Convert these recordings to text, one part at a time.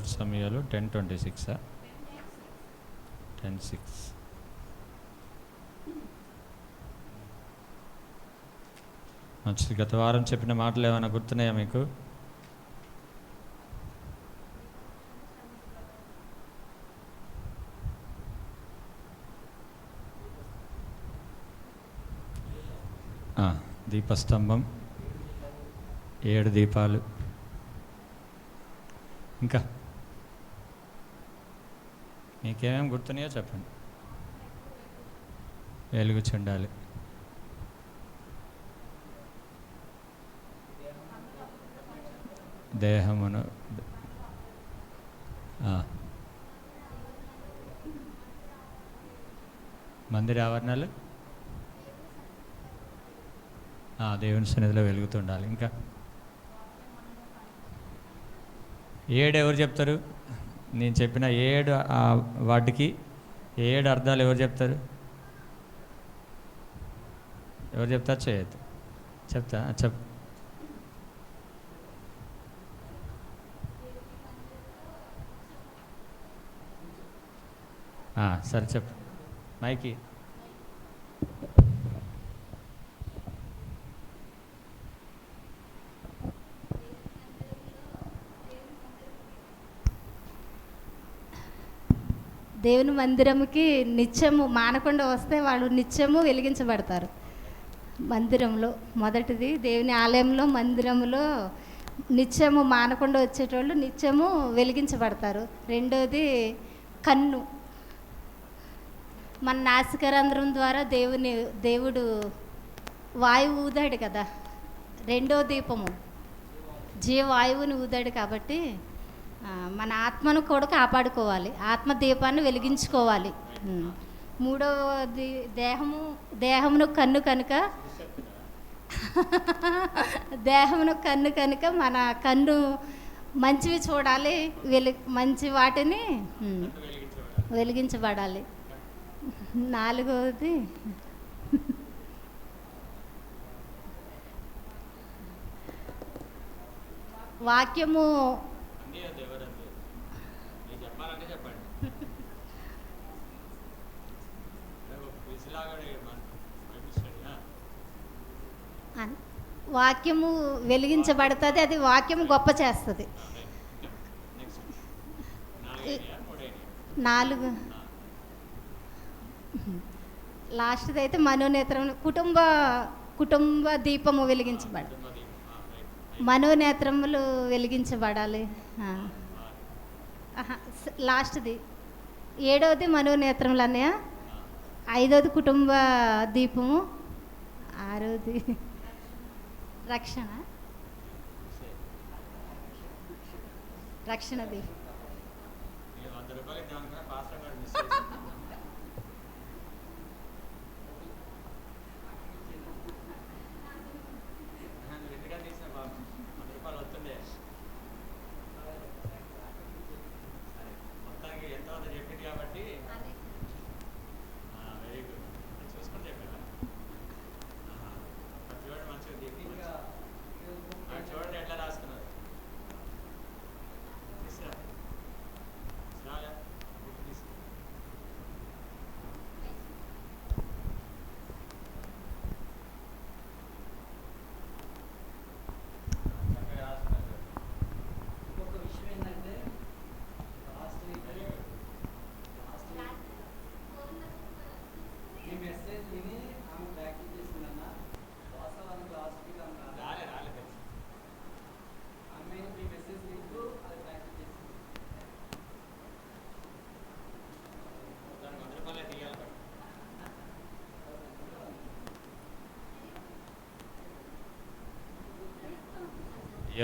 మొదటి సమయాలు 10:26 10:6. మంచిది. గత వారం చెప్పిన మాటలు ఏమైనా గుర్తున్నాయా మీకు? దీపస్తంభం, 7 దీపాలు, ఇంకా మీకేమేమి గుర్తున్నాయో చెప్పండి. వెలుగు చెండాలి, దేహమును, మందిర ఆవరణాలు, దేవుని సన్నిధిలో వెలుగుతుండాలి. ఇంకా 7 ఎవరు చెప్తారు? నేను చెప్పిన 7 వాటికి 7 అర్థాలు ఎవరు చెప్తారు? ఎవరు చెప్తారు? చేయొద్దు. చెప్తా. సరే చెప్పు మైకి. దేవుని మందిరంకి నిత్యము మానకుండా వస్తే వాళ్ళు నిత్యము వెలిగించబడతారు. మందిరంలో మొదటిది దేవుని ఆలయంలో, మందిరంలో నిత్యము మానకుండా వచ్చేటోళ్ళు నిత్యము వెలిగించబడతారు. రెండోది కన్ను, మన నాసికారంధ్రం ద్వారా దేవుడు వాయువు ఊదాడు కదా. రెండో దీపము జీవవాయువుని ఊదాడు కాబట్టి మన ఆత్మను కూడా కాపాడుకోవాలి, ఆత్మ దీపాన్ని వెలిగించుకోవాలి. మూడవది దేహమును కన్ను కనుక మన కన్ను మంచివి చూడాలి, మంచి వాటిని వెలిగించబడాలి. నాలుగవది వాక్యము. వాక్యము వెలిగించబడుతుంది, అది వాక్యము గొప్ప చేస్తుంది. 4 లాస్ట్ది అయితే మనోనేత్రం, కుటుంబ దీపము వెలిగించబడాలి, మనోనేత్రములు వెలిగించబడాలి. లాస్ట్ది 7వది మనోనేత్రములు అన్నయ్య, 5వది కుటుంబ దీపము, 6వది రక్షణ దీపం.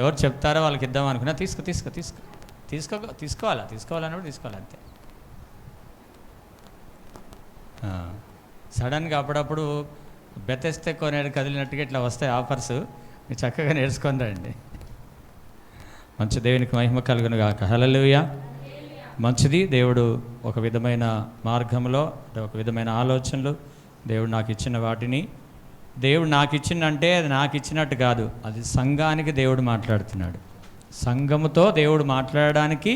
ఎవరు చెప్తారో వాళ్ళకి ఇద్దాం అనుకున్నా. తీసుకోవాలన్నప్పుడు తీసుకోవాలి అంతే. సడన్గా అప్పుడప్పుడు బెతెస్తే కొనేడు కదిలినట్టుగా ఇట్లా వస్తాయి ఆఫర్స్, మీరు చక్కగా నేర్చుకొని రండి. మంచి దేవునికి మహిమ కలుగును గాక. హల్లెలూయా. మంచిది. దేవుడు ఒక విధమైన మార్గంలో, ఒక విధమైన ఆలోచనలు, దేవుడు నాకు ఇచ్చిన వాటిని, దేవుడు నాకు ఇచ్చిందంటే అది నాకు ఇచ్చినట్టు కాదు, అది సంఘానికి దేవుడు మాట్లాడుతున్నాడు. సంఘముతో దేవుడు మాట్లాడడానికి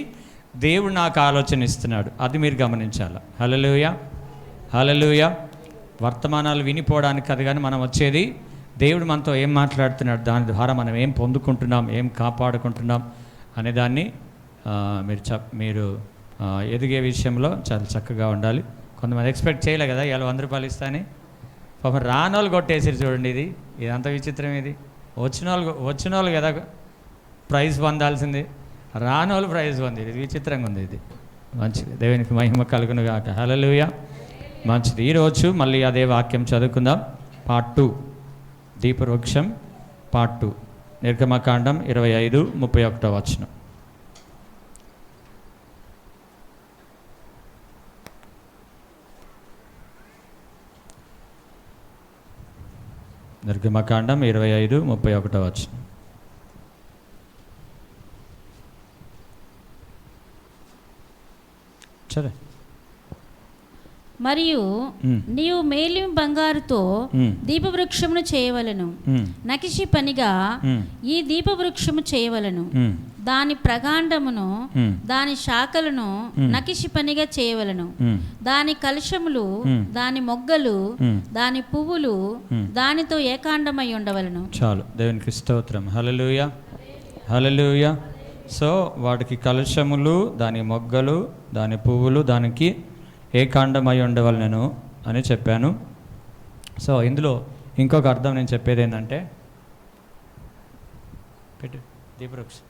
దేవుడు నాకు ఆలోచన ఇస్తున్నాడు, అది మీరు గమనించాలి. హల్లెలూయా, హల్లెలూయా. వర్తమానాలు వినిపోవడానికి అది, కానీ మనం వచ్చేది దేవుడు మనతో ఏం మాట్లాడుతున్నాడు, దాని ద్వారా మనం ఏం పొందుకుంటున్నాం, ఏం కాపాడుకుంటున్నాం అనే దాన్ని మీరు ఎదిగే విషయంలో చాలా చక్కగా ఉండాలి. కొంతమంది ఎక్స్పెక్ట్ చేయలే కదా ఇలా 100 రూపాయలు ఇస్తాని, పాపం రానోళ్ళు కొట్టేసారు. చూడండి, ఇదంతా విచిత్రం. ఇది వచ్చిన వాళ్ళు కదా ప్రైజ్ పొందాల్సింది, రానోళ్ళు ప్రైజ్ పొంది. ఇది విచిత్రంగా ఉంది. ఇది మంచిది, దేవునికి మహిమ కలుగును గాక. హల్లెలూయా. మంచిది. ఈరోజు మళ్ళీ అదే వాక్యం చదువుకుందాం. పార్ట్ 2, దీపవృక్షం పార్ట్ 2, నిర్గమకాండం 25:31 వచనం. నిర్గమకాండం 25:31 వచనం. సరే. మరియు నీవు మేలిమి బంగారుతో దీపవృక్షమును చేయవలను, నకిషి పనిగా ఈ దీపవృక్షము చేయవలను, దాని ప్రగాండమును దాని శాఖలను నకిషి పనిగా చేయవలను, దాని కలశములు దాని మొగ్గలు దాని పువ్వులు దానితో ఏకాండమై ఉండవలను. చాలు, దేవునికి స్తోత్రం. హల్లెలూయా, హల్లెలూయా. సో వాటికి కలశములు, దాని మొగ్గలు, దాని పువ్వులు దానికి ఏకాండమై ఉండవలెను అని చెప్పాను. సో ఇందులో ఇంకొక అర్థం నేను చెప్పేది ఏంటంటే, దీపవృక్షం,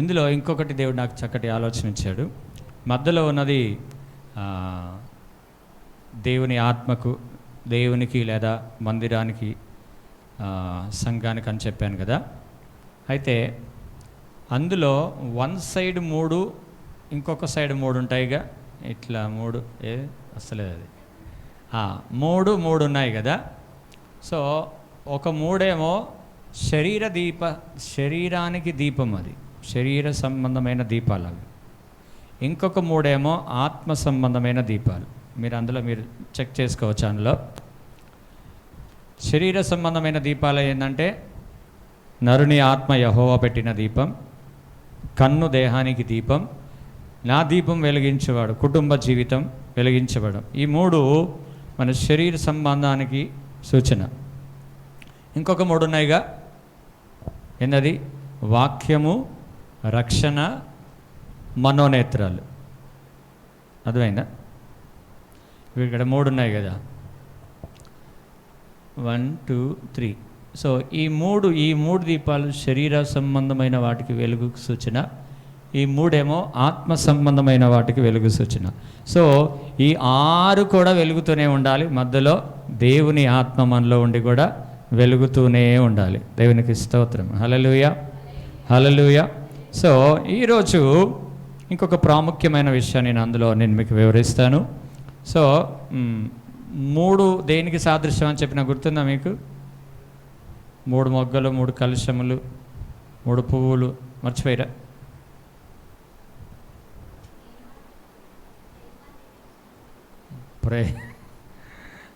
ఇందులో ఇంకొకటి దేవుడు నాకు చక్కటి ఆలోచన ఇచ్చాడు. మధ్యలో ఉన్నది దేవుని ఆత్మకు, దేవునికి లేదా మందిరానికి, సంఘానికి అని చెప్పాను కదా. అయితే అందులో వన్ సైడ్ 3, ఇంకొక సైడ్ 3 ఉంటాయిగా. ఇట్లా 3 అసలేదు, అది 3 ఉన్నాయి కదా. సో ఒక 3 ఏమో శరీరానికి దీపం, అది శరీర సంబంధమైన దీపాలు అవి. ఇంకొక 3 ఏమో ఆత్మ సంబంధమైన దీపాలు. మీరు చెక్ చేసుకోవచ్చు. అందులో శరీర సంబంధమైన దీపాలు ఏంటంటే, నరుని ఆత్మ యెహోవా పెట్టిన దీపం, కన్ను దేహానికి దీపం, నా దీపం వెలిగించేవాడు కుటుంబ జీవితం వెలిగించబడం. ఈ 3 మన శరీర సంబంధానికి సూచన. ఇంకొక 3 ఉన్నాయిగా, ఏంటది? వాక్యము, రక్షణ, మనోనేత్రాలు. అర్థమైందా? ఇక్కడ 3 ఉన్నాయి కదా, 1 2 3. సో ఈ 3 దీపాలు శరీర సంబంధమైన వాటికి వెలుగు సూచన, ఈ 3 ఏమో ఆత్మ సంబంధమైన వాటికి వెలుగు సూచన. సో ఈ 6 కూడా వెలుగుతూనే ఉండాలి. మధ్యలో దేవుని ఆత్మ మనలో ఉండి కూడా వెలుగుతూనే ఉండాలి. దేవునికి స్తోత్రం. హల్లెలూయా, హల్లెలూయా. సో ఈరోజు ఇంకొక ప్రాముఖ్యమైన విషయాన్ని నేను మీకు వివరిస్తాను. సో 3 దేనికి సాదృశ్యం అని చెప్పిన గుర్తుందా మీకు? 3 మొగ్గలు, 3 కలశములు, 3 పువ్వులు. మర్చిపోయిరా?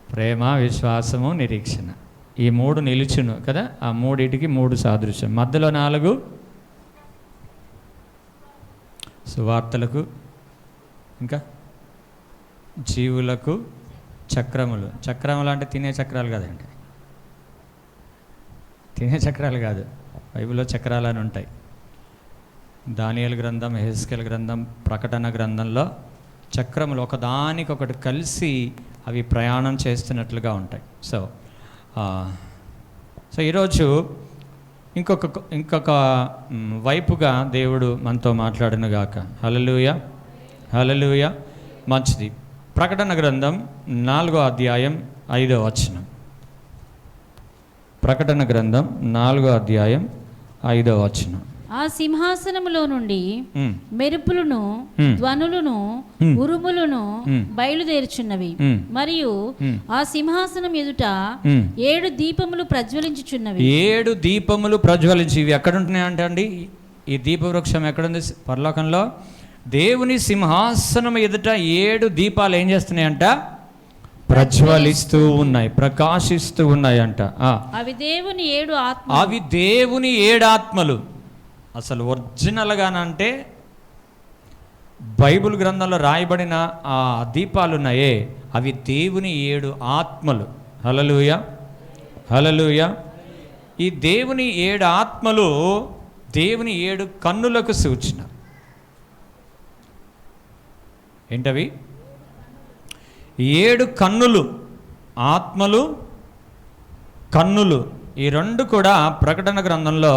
ప్రేమ, విశ్వాసము, నిరీక్షణ. ఈ 3 నిలుచును కదా. ఆ 3టికి 3 సాదృశ్యం. మధ్యలో 4 సువార్తలకు, ఇంకా జీవులకు చక్రములు. చక్రములు అంటే తినే చక్రాలు కదండి, తినే చక్రాలు కాదు. బైబిల్లో చక్రాలు అని ఉంటాయి. దానియేలు గ్రంథం, యెహెజ్కేలు గ్రంథం, ప్రకటన గ్రంథంలో చక్రములు ఒకదానికొకటి కలిసి అవి ప్రయాణం చేస్తున్నట్లుగా ఉంటాయి. సో ఈరోజు ఇంకొక వైపుగా దేవుడు మనతో మాట్లాడునుగాక. హల్లెలూయా, హల్లెలూయా. మంచిది. ప్రకటన గ్రంథం 4వ అధ్యాయం 5వ వచనం. ప్రకటన గ్రంథం 4వ అధ్యాయం 5వ వచనం. ఆ సింహాసనములో నుండి మెరుపులను, ధ్వనులను, ఉరుములను బయలుదేరుచున్నవి. మరియు ఆ సింహాసనం ఎదుట 7 దీపములు ప్రజ్వలించుచున్నవి. 7 దీపములు ప్రజ్వలించి. ఇవి ఎక్కడ ఉంటున్నాయంటే అండి, ఈ దీపవృక్షం ఎక్కడుంది? పరలోకంలో. దేవుని సింహాసనం ఎదుట 7 దీపాలు ఏం చేస్తున్నాయంట? ప్రజ్వలిస్తూ ఉన్నాయి, ప్రకాశిస్తూ ఉన్నాయంట. అవి దేవుని 7 ఆత్మలు. అవి దేవుని 7 ఆత్మలు. అసలు ఒరిజినల్గానంటే బైబిల్ గ్రంథంలో రాయబడిన ఆ దీపాలు ఉన్నాయే అవి దేవుని 7 ఆత్మలు. హల్లెలూయా, హల్లెలూయా. ఈ దేవుని 7 ఆత్మలు దేవుని 7 కన్నులకు సూచన. ఏంటవి? 7 కన్నులు, ఆత్మలు, కన్నులు. ఈ 2 కూడా ప్రకటన గ్రంథంలో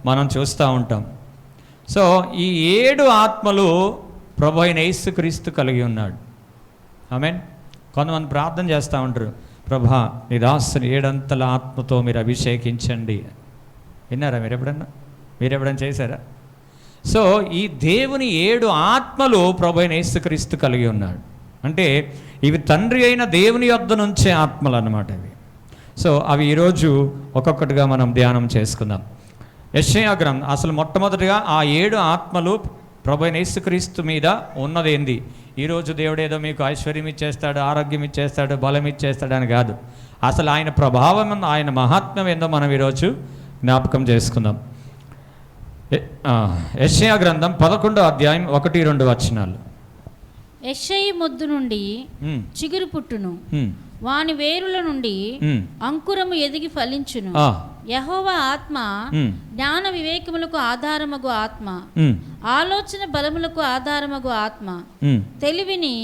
మనం చూస్తూ ఉంటాం. సో ఈ 7 ఆత్మలు ప్రభు అయిన యేసుక్రీస్తు కలిగి ఉన్నాడు. ఆమేన్. కొంతమంది ప్రార్థన చేస్తూ ఉంటారు, ప్రభా నీ దాసుని 7 అంతల ఆత్మతో మీరు అభిషేకించండి. విన్నారా మీరు ఎప్పుడన్నా చేశారా? సో ఈ దేవుని 7 ఆత్మలు ప్రభు అయిన యేసుక్రీస్తు కలిగి ఉన్నాడు. అంటే ఇవి తండ్రి అయిన దేవుని యొద్ద నుంచే ఆత్మలు అన్నమాట ఇవి. సో అవి ఈరోజు ఒక్కొక్కటిగా మనం ధ్యానం చేసుకుందాం. యెషయా గ్రంథం అసలు మొట్టమొదటిగా ఆ 7 ఆత్మలు ప్రభు అయిన యేసుక్రీస్తు మీద ఉన్నదేంది? ఈరోజు దేవుడు ఏదో మీకు ఐశ్వర్యం ఇచ్చేస్తాడు, ఆరోగ్యం ఇచ్చేస్తాడు, బలం ఇచ్చేస్తాడు అని కాదు. అసలు ఆయన ప్రభావం, ఆయన మహాత్మ్యం ఏందో మనం ఈరోజు జ్ఞాపకం చేసుకుందాం. యెషయా గ్రంథం 11వ అధ్యాయం 1-2 వచనాలు. యెషయి మొద్దు నుండి చిగురు పుట్టును, వాని వేరుల నుండి అంకురము ఎదిగి ఫలించును. యెహోవా ఆత్మ జ్ఞాన వివేకములకు ఆధారమగు ఆత్మ, ఆలోచన బలములకు ఆధారమగు ఆత్మ, తెలివిని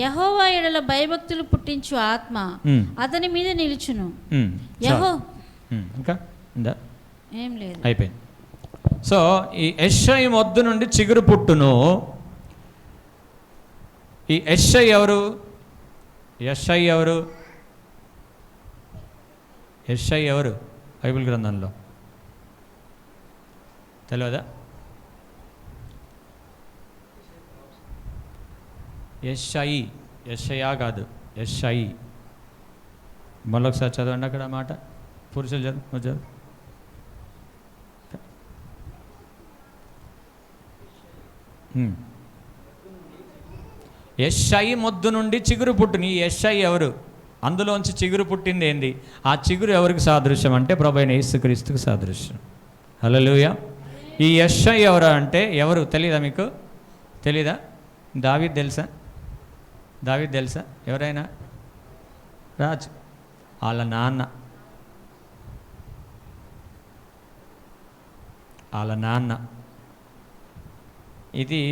యెహోవా ఎడల భయభక్తులు పుట్టించు ఆత్మ అతని మీద నిలుచును. ఏం లేదు, అయిపోయింది. సో ఈ యెషయి మొద్దు నుండి చిగురు పుట్టును. ఈ యెషయి ఎవరు? యెషయి ఎవరు బైబిల్ గ్రంథంలో తెలియదా? యెషయా కాదు, యెషయి. మళ్ళొకసారి చదవండి అక్కడ మాట. పురుషులు చదువు. యెషయి మొద్దు నుండి చిగురు పుట్టుని. యెషయి ఎవరు? అందులోంచి చిగురు పుట్టింది ఏంది? ఆ చిగురు ఎవరికి సాదృశ్యం అంటే ప్రభు అయిన యేసుక్రీస్తుకు సాదృశ్యం. హల్లెలూయా. ఈ యెషయి ఎవరు అంటే ఎవరు తెలీదా మీకు? తెలీదా? దావీద్ తెలుసా? ఎవరైనా? రాజు వాళ్ళ నాన్న. ఇది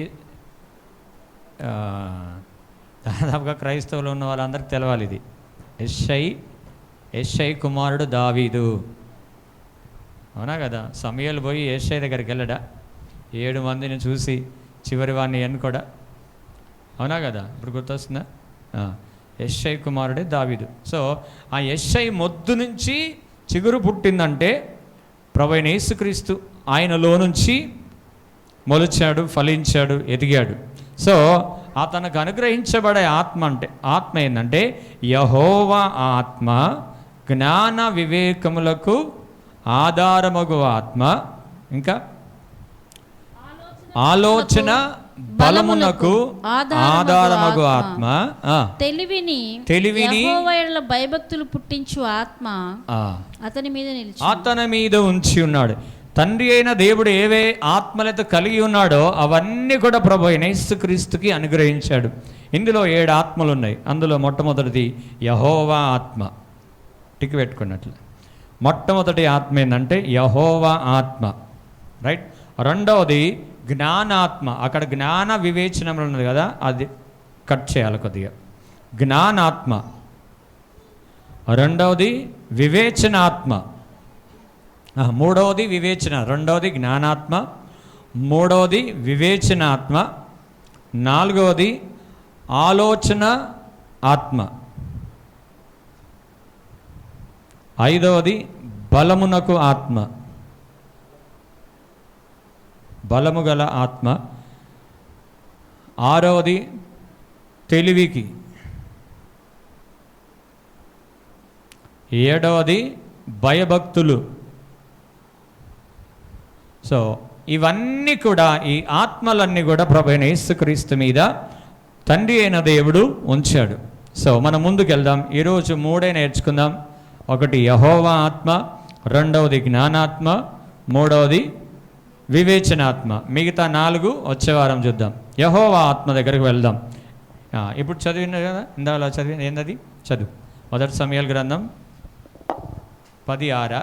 దాదాపుగా క్రైస్తవులు ఉన్న వాళ్ళందరికీ తెలవాలి ఇది. యెషయి కుమారుడు దావీదు. అవునా కదా? సమూయేలు పోయి యెషయి దగ్గరికి వెళ్ళడా? 7 మందిని చూసి చివరి వాడిని ఎన్నుకోడా? అవునా కదా? ఇప్పుడు గుర్తొస్తుందా? యెషయి కుమారుడే దావీదు. సో ఆ యెషయి మొద్దు నుంచి చిగురు పుట్టిందంటే ప్రభు అయిన యేసుక్రీస్తు ఆయనలో నుంచి మొలిచాడు, ఫలించాడు, ఎదిగాడు. సో అతనికి అనుగ్రహించబడే ఆత్మ ఏంటంటే యెహోవా ఆత్మ, జ్ఞాన వివేకములకు ఆధారమగు ఆత్మ, ఇంకా ఆలోచన బలమునకు ఆధారమగు ఆత్మ, తెలివిని యెహోవా ఎడల భయభక్తులు పుట్టించు ఆత్మ అతని మీద ఉంచి ఉన్నాడు. తండ్రి అయిన దేవుడు ఏవే ఆత్మలతో కలిగి ఉన్నాడో అవన్నీ కూడా ప్రభు అయిన యేసుక్రీస్తుకి అనుగ్రహించాడు. ఇందులో 7 ఆత్మలు ఉన్నాయి. అందులో మొట్టమొదటిది యెహోవా ఆత్మ. టిక్ పెట్టుకున్నట్లు మొట్టమొదటి ఆత్మ ఏంటంటే యెహోవా ఆత్మ, రైట్. రెండవది జ్ఞానాత్మ. అక్కడ జ్ఞాన వివేచనలు ఉన్నది కదా, అది కట్ చేయాలి కొద్దిగా. జ్ఞానాత్మ. రెండవది వివేచనాత్మ. మూడవది వివేచన. రెండవది జ్ఞానాత్మ, మూడవది వివేచనాత్మ, నాలుగవది ఆలోచన ఆత్మ, ఐదవది బలమునకు ఆత్మ, బలము గల ఆత్మ, ఆరవది తెలివికి, ఏడవది భయభక్తులు. సో ఇవన్నీ కూడా, ఈ ఆత్మలన్నీ కూడా ప్రభు అయిన యేసుక్రీస్తు మీద తండ్రి అయిన దేవుడు ఉంచాడు. సో మనం ముందుకు వెళ్దాం. ఈరోజు 3 నేర్చుకుందాం. ఒకటి యెహోవా ఆత్మ, రెండవది జ్ఞానాత్మ, మూడవది వివేచనాత్మ. మిగతా 4 వచ్చే వారం చూద్దాం. యెహోవా ఆత్మ దగ్గరికి వెళ్దాం. ఇప్పుడు చదివిన కదా, ఇందాక చదివిన ఏందది? చదువు. 1 సమూయేలు గ్రంథం 10:6.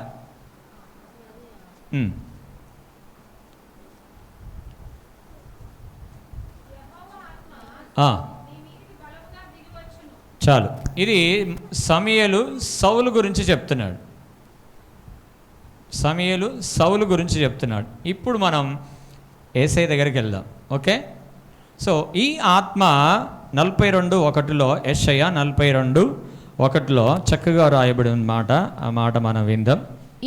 చాలు. ఇది సమూయేలు సౌలు గురించి చెప్తున్నాడు. సమూయేలు సౌలు గురించి చెప్తున్నాడు. ఇప్పుడు మనం యేసయ్య దగ్గరికి వెళ్దాం. ఓకే. సో ఈ ఆత్మ 42:1 యెషయా 42:1 చక్కగా రాయబడిన మాట. ఆ మాట మనం విందాం.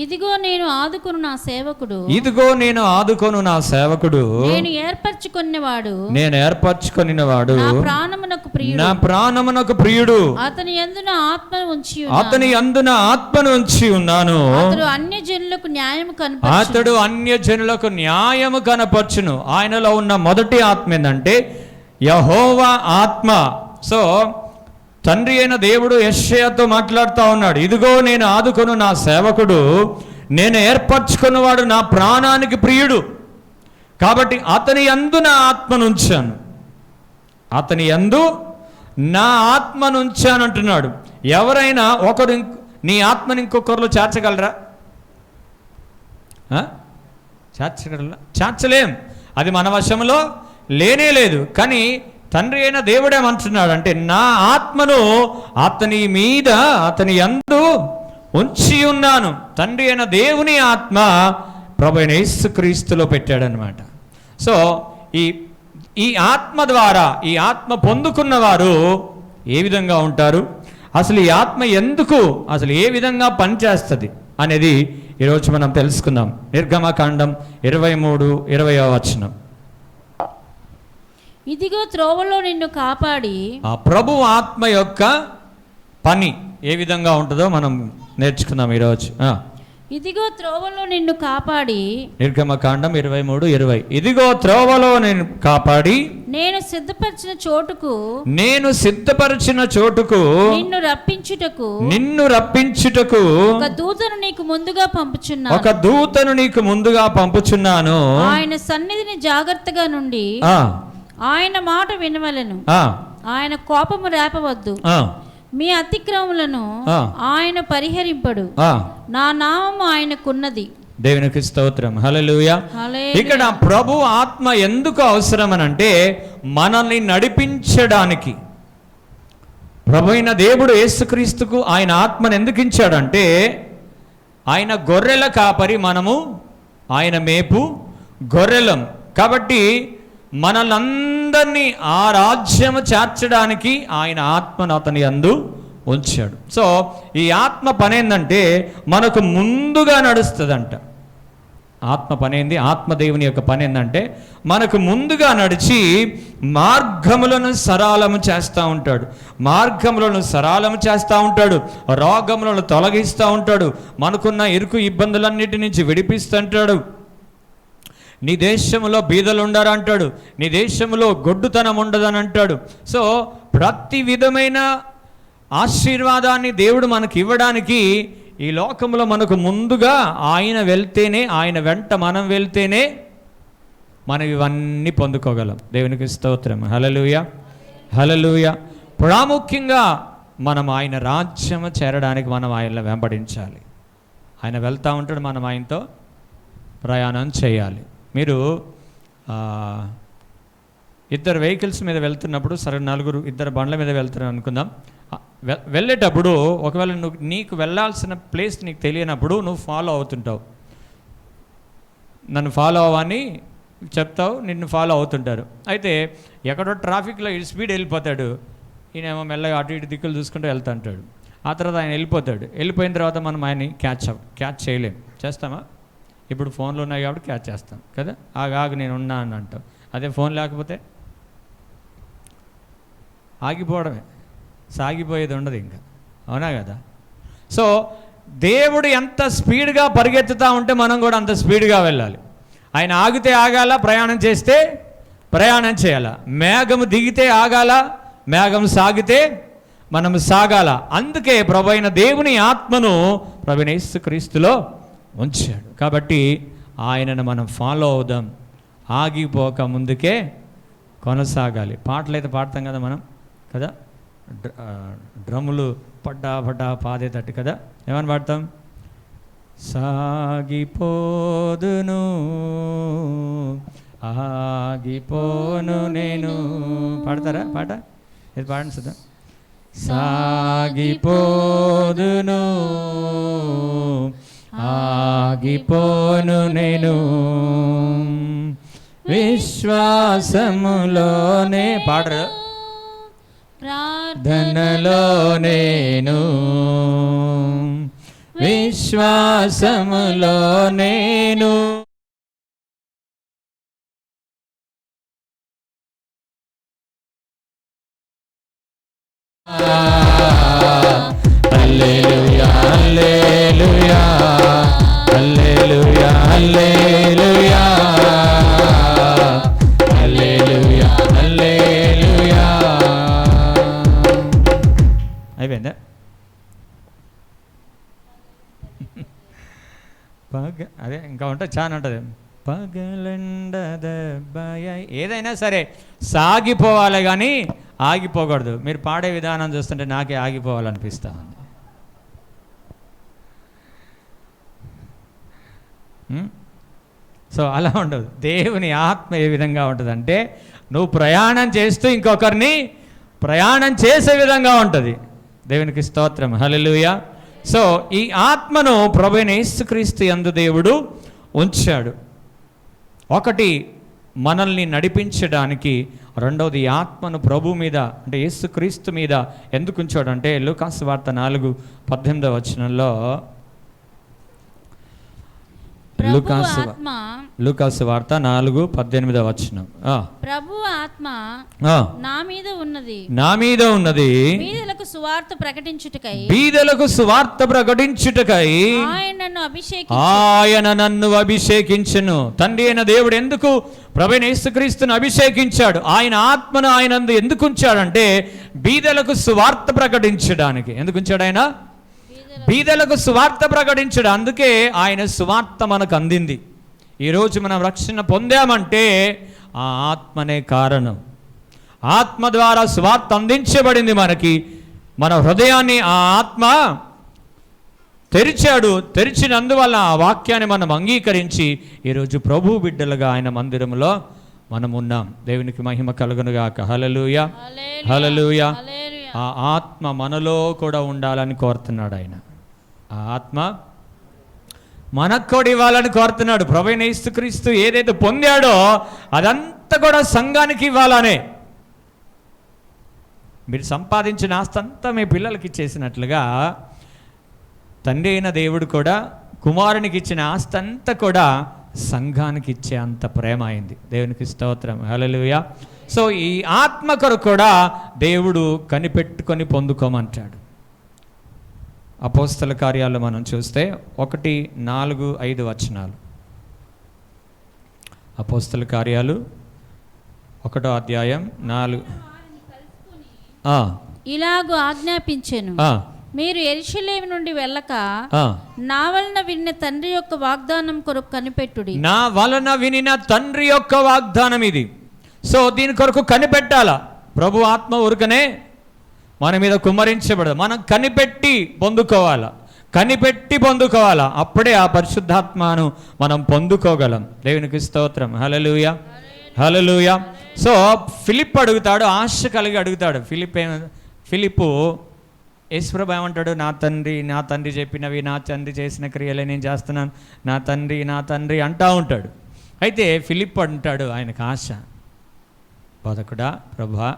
ఇదిగో నేను ఆదుకొను నా సేవకుడు, ఇదిగో నేను ఆదుకొను నా సేవకుడు, నేను ఏర్పరచుకొనివాడు, నేను ఏర్పరచుకొనివాడు, నా ప్రాణమునకు ప్రియుడు, నా ప్రాణమునకు ప్రియుడు, అతని యందు నా ఆత్మను ఉంచి ఉన్నాను, అతని యందు నా ఆత్మను ఉంచి ఉన్నాను, అతడు అన్యజనులకు న్యాయము కనపరచును, అతడు అన్యజనులకు న్యాయము కనపరచును. ఆయనలో ఉన్న మొదటి ఆత్మ ఏంటంటే యెహోవా ఆత్మ. సో తండ్రి అయిన దేవుడు యెషయాతో మాట్లాడుతూ ఉన్నాడు. ఇదిగో నేను ఆదుకొను నా సేవకుడు, నేను ఏర్పరచుకున్నవాడు, నా ప్రాణానికి ప్రియుడు. కాబట్టి అతని యందు నా ఆత్మను ఉంచాను, అతని యందు నా ఆత్మను ఉంచాను అంటున్నాడు. ఎవరైనా ఒకరు నీ ఆత్మని ఇంకొకరిలో చేర్చగలరా? చేర్చగలరా? చేర్చలేం. అది మన వశంలో లేనే లేదు. కానీ తండ్రి అయిన దేవుడేమంటున్నాడు అంటే నా ఆత్మను అతని మీద, అతని యందు ఉంచి ఉన్నాను. తండ్రి అయిన దేవుని ఆత్మ ప్రభువైన యేసుక్రీస్తులో పెట్టాడనమాట. సో ఈ ఆత్మ ద్వారా, ఈ ఆత్మ పొందుకున్న వారు ఏ విధంగా ఉంటారు, అసలు ఈ ఆత్మ ఎందుకు, అసలు ఏ విధంగా పనిచేస్తుంది అనేది ఈరోజు మనం తెలుసుకుందాం. నిర్గమకాండం 23:20 వచనం. ఇదిగో త్రోవలో నిన్ను కాపాడి. ఆ ప్రభు ఆత్మ యొక్క పని ఏ విధంగా ఉంటుందో మనం నేర్చుకుందాం ఈరోజు. ఇదిగో త్రోవలో నిన్ను కాపాడి. నిర్గమకాండం 23:20. ఇదిగో త్రోవలో నేను కాపాడి, నేను సిద్ధపరిచిన చోటుకు, నేను సిద్ధపరిచిన చోటుకు నిన్ను రప్పించుటకు ఒక దూతను నీకు ముందుగా పంపుచున్నాను. ఆయన సన్నిధిని జాగ్రత్తగా నుండి ఆయన మాట వినవలెను, ఆయన కోపము రేపవద్దు, మీ అతిక్రమములను ఆయన పరిహరింపడు, నా నామము ఆయనకున్నది. దేవునికి స్తోత్రం. హల్లెలూయా. ఇక్కడ ప్రభు ఆత్మ ఎందుకు అవసరం అని అంటే మనల్ని నడిపించడానికి. ప్రభు అయిన దేవుడు యేసుక్రీస్తుకు ఆయన ఆత్మను ఎందుకు ఇచ్చాడంటే ఆయన గొర్రెల కాపరి, మనము ఆయన మేపు గొర్రెలం. కాబట్టి మనలందరినీ ఆ రాజ్యము చేర్చడానికి ఆయన ఆత్మను అతని యందు ఉంచాడు. సో ఈ ఆత్మ పని ఏంటంటే మనకు ముందుగా నడుస్తుందంట. ఆత్మ పని ఏంది? ఆత్మదేవుని యొక్క పని ఏంటంటే మనకు ముందుగా నడిచి మార్గములను సరళము చేస్తూ ఉంటాడు, మార్గములను సరళము చేస్తూ ఉంటాడు, రోగములను తొలగిస్తూ ఉంటాడు, మనకున్న ఇరుకు ఇబ్బందులన్నిటి నుంచి విడిపిస్తుంటాడు. నీ దేశంలో బీదలు ఉండరు అంటాడు, నీ దేశంలో గొడ్డుతనం ఉండదని అంటాడు. సో ప్రతి విధమైన ఆశీర్వాదాన్ని దేవుడు మనకి ఇవ్వడానికి ఈ లోకంలో మనకు ముందుగా ఆయన వెళ్తేనే, ఆయన వెంట మనం వెళ్తేనే మనం ఇవన్నీ పొందుకోగలం. దేవునికి స్తోత్రం. హల్లెలూయా, హల్లెలూయా. ప్రాముఖ్యంగా మనం ఆయన రాజ్యము చేరడానికి మనం ఆయనను వెంబడించాలి. ఆయన వెళ్తూ ఉంటాడు, మనం ఆయనతో ప్రయాణం చేయాలి. మీరు ఇద్దరు వెహికల్స్ మీద వెళ్తున్నప్పుడు, సరే నలుగురు ఇద్దరు బండ్ల మీద వెళ్తున్నారు అనుకుందాం. వెళ్ళేటప్పుడు ఒకవేళ నీకు వెళ్ళాల్సిన ప్లేస్ నీకు తెలియనప్పుడు నువ్వు ఫాలో అవుతుంటావు, నన్ను ఫాలో అవ్వని చెప్తావు, నిన్ను ఫాలో అవుతుంటారు. అయితే ఎక్కడో ట్రాఫిక్లో స్పీడ్ వెళ్ళిపోతాడు, ఈయనేమో మెల్లగా అటు ఇటు దిక్కులు చూసుకుంటూ వెళ్తా అంటాడు. ఆ తర్వాత ఆయన వెళ్ళిపోతాడు. వెళ్ళిపోయిన తర్వాత మనం ఆయన్ని క్యాచ్ చేయలేం. చేస్తామా? ఇప్పుడు ఫోన్లు ఉన్నాయి కాబట్టి క్యాచ్ చేస్తాం కదా. ఆగు నేను ఉన్నా అని అంటాం. అదే ఫోన్ లేకపోతే ఆగిపోవడమే, సాగిపోయేది ఉండదు ఇంకా, అవునా కదా. సో దేవుడు ఎంత స్పీడ్గా పరిగెత్తుతూ ఉంటే మనం కూడా అంత స్పీడ్గా వెళ్ళాలి. ఆయన ఆగితే ఆగాల, ప్రయాణం చేస్తే ప్రయాణం చేయాల. మేఘము దిగితే ఆగాల, మేఘం సాగితే మనం సాగాల. అందుకే ప్రభువైన దేవుని ఆత్మను ప్రభువైన యేసుక్రీస్తులో ఉంచాడు. కాబట్టి ఆయనను మనం ఫాలో అవుదాం, ఆగిపోక ముందుకే కొనసాగాలి. పాటలు అయితే పాడతాం కదా మనం, కదా, డ్రమ్ములు పడ్డా పడ్డా పాడేటట్టు కదా, ఏమని పాడతాం? సాగిపోదును ఆగిపోను నేను. పాడతారా పాట? ఇది పాడండి సుధా. సాగిపోదును ఆగిపోను నేను, విశ్వాసములోనే, పాడరు, ప్రార్థనలో నేను, విశ్వాసములో నేను. హల్లెలూయా హల్లెలూయా హల్లెలూయా హల్లెలూయా హల్లెలూయా హల్లెలూయా. అయిపోయిందా? అదే ఇంకా ఉంటుంది, చాలా ఉంటుంది. పగలండదయ, ఏదైనా సరే సాగిపోవాలి కానీ ఆగిపోకూడదు. మీరు పాడే విధానం చూస్తుంటే నాకే ఆగిపోవాలనిపిస్తా ఉంది. సో అలా ఉండదు. దేవుని ఆత్మ ఏ విధంగా ఉంటుందంటే, నువ్వు ప్రయాణం చేస్తూ ఇంకొకరిని ప్రయాణం చేసే విధంగా ఉంటుంది. దేవునికి స్తోత్రం, హల్లెలూయా. సో ఈ ఆత్మను ప్రభువైన యేసుక్రీస్తు యందు దేవుడు ఉంచాడు. ఒకటి మనల్ని నడిపించడానికి, రెండవది ఆత్మను ప్రభు మీద అంటే యేసుక్రీస్తు మీద ఎందుకు ఉంచాడు అంటే, లూకాసు వార్త 4:18 లూకాసు వార్త 4:18. ప్రభు ఆత్మ నా మీద ఉన్నది, బీదలకు సువార్త ప్రకటించుటకై ఆయన నన్ను అభిషేకించెను. తండ్రి అయిన దేవుడు ఎందుకు ప్రభువైన యేసుక్రీస్తును అభిషేకించాడు? ఆయన ఆత్మను ఆయన ఎందుకు ఉంచాడంటే, బీదలకు సువార్త ప్రకటించడానికి. ఎందుకు ఉంచాడు ఆయన? బీదలకు సువార్త ప్రకటించడు. అందుకే ఆయన సువార్త మనకు అందింది. ఈరోజు మనం రక్షణ పొందామంటే ఆ ఆత్మనే కారణం. ఆత్మ ద్వారా సువార్త అందించబడింది మనకి. మన హృదయాన్ని ఆ ఆత్మ తెరిచాడు. తెరిచినందువల్ల ఆ వాక్యాన్ని మనం అంగీకరించి ఈరోజు ప్రభు బిడ్డలుగా ఆయన మందిరంలో మనం ఉన్నాం. దేవునికి మహిమ కలుగునుగాక. హల్లెలూయా హల్లెలూయా. ఆ ఆత్మ మనలో కూడా ఉండాలని కోరుతున్నాడు ఆయన. ఆ ఆత్మ మనకు కూడా ఇవ్వాలని కోరుతున్నాడు. ప్రభువైన యేసుక్రీస్తు ఏదైతే పొందాడో అదంతా కూడా సంఘానికి ఇవ్వాలనే. మీరు సంపాదించిన ఆస్తి అంతా మీ పిల్లలకి ఇచ్చేసినట్లుగా తండ్రి అయిన దేవుడు కూడా కుమారునికి ఇచ్చిన ఆస్తి అంతా కూడా సంఘానికి ఇచ్చే అంత ప్రేమ అయింది. దేవునికి స్తోత్రం, హల్లెలూయా. సో ఈ ఆత్మ కొరకు కూడా దేవుడు కనిపెట్టుకొని పొందుకోమంటాడు. అపోస్తల కార్యాలు మనం చూస్తే 1:4-5 అపోస్తల కార్యాలు 1:4 ఇలాగూ ఆజ్ఞాపించెను, మీరు యెరూషలేము నుండి వెళ్ళక నా వలన వినిన తండ్రి యొక్క వాగ్దానం కొరకు కనిపెట్టుడి. నా వలన వినిన తండ్రి యొక్క వాగ్దానం ఇది. సో దీని కొరకు కనిపెట్టాలా. ప్రభు ఆత్మ ఊరికనే మన మీద కుమ్మరించబడదు. మనం కనిపెట్టి పొందుకోవాలా. అప్పుడే ఆ పరిశుద్ధాత్మను మనం పొందుకోగలం. దేవునికి స్తోత్రం, హల్లెలూయా హల్లెలూయా. సో ఫిలిప్ అడుగుతాడు, ఆశ కలిగి అడుగుతాడు. ఫిలిప్పు యేసుప్రభు ఏమంటాడు? నా తండ్రి చెప్పినవి, నా తండ్రి చేసిన క్రియలే నేను చేస్తున్నాను, నా తండ్రి అంటూ ఉంటాడు. అయితే ఫిలిప్ అంటాడు, ఆయనకు ఆశ, బోధకుడా, ప్రభువా,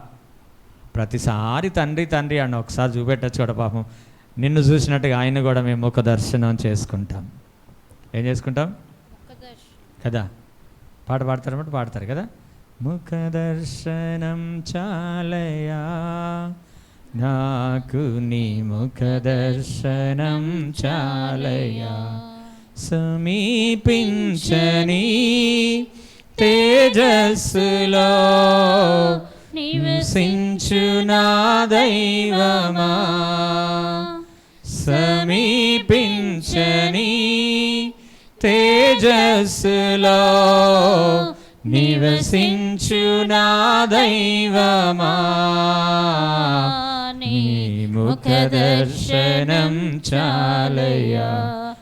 ప్రతిసారి తండ్రి అని ఒకసారి చూపెట్టచ్చు కూడా. పాపం నిన్ను చూసినట్టుగా ఆయన కూడా మేము ముఖ దర్శనం చేసుకుంటాం. ఏం చేసుకుంటాం కదా? పాట పాడతారు కదా. ముఖ దర్శనం చాలయా నాకు, నీ ముఖ దర్శనం చాలయా, సమీపించని తేజస్సులో నివసించు నా దైవమా, సమీపించని తేజస్సులో నివసించు నా దైవమా, నీ ముఖ దర్శనం చాలయ్యా.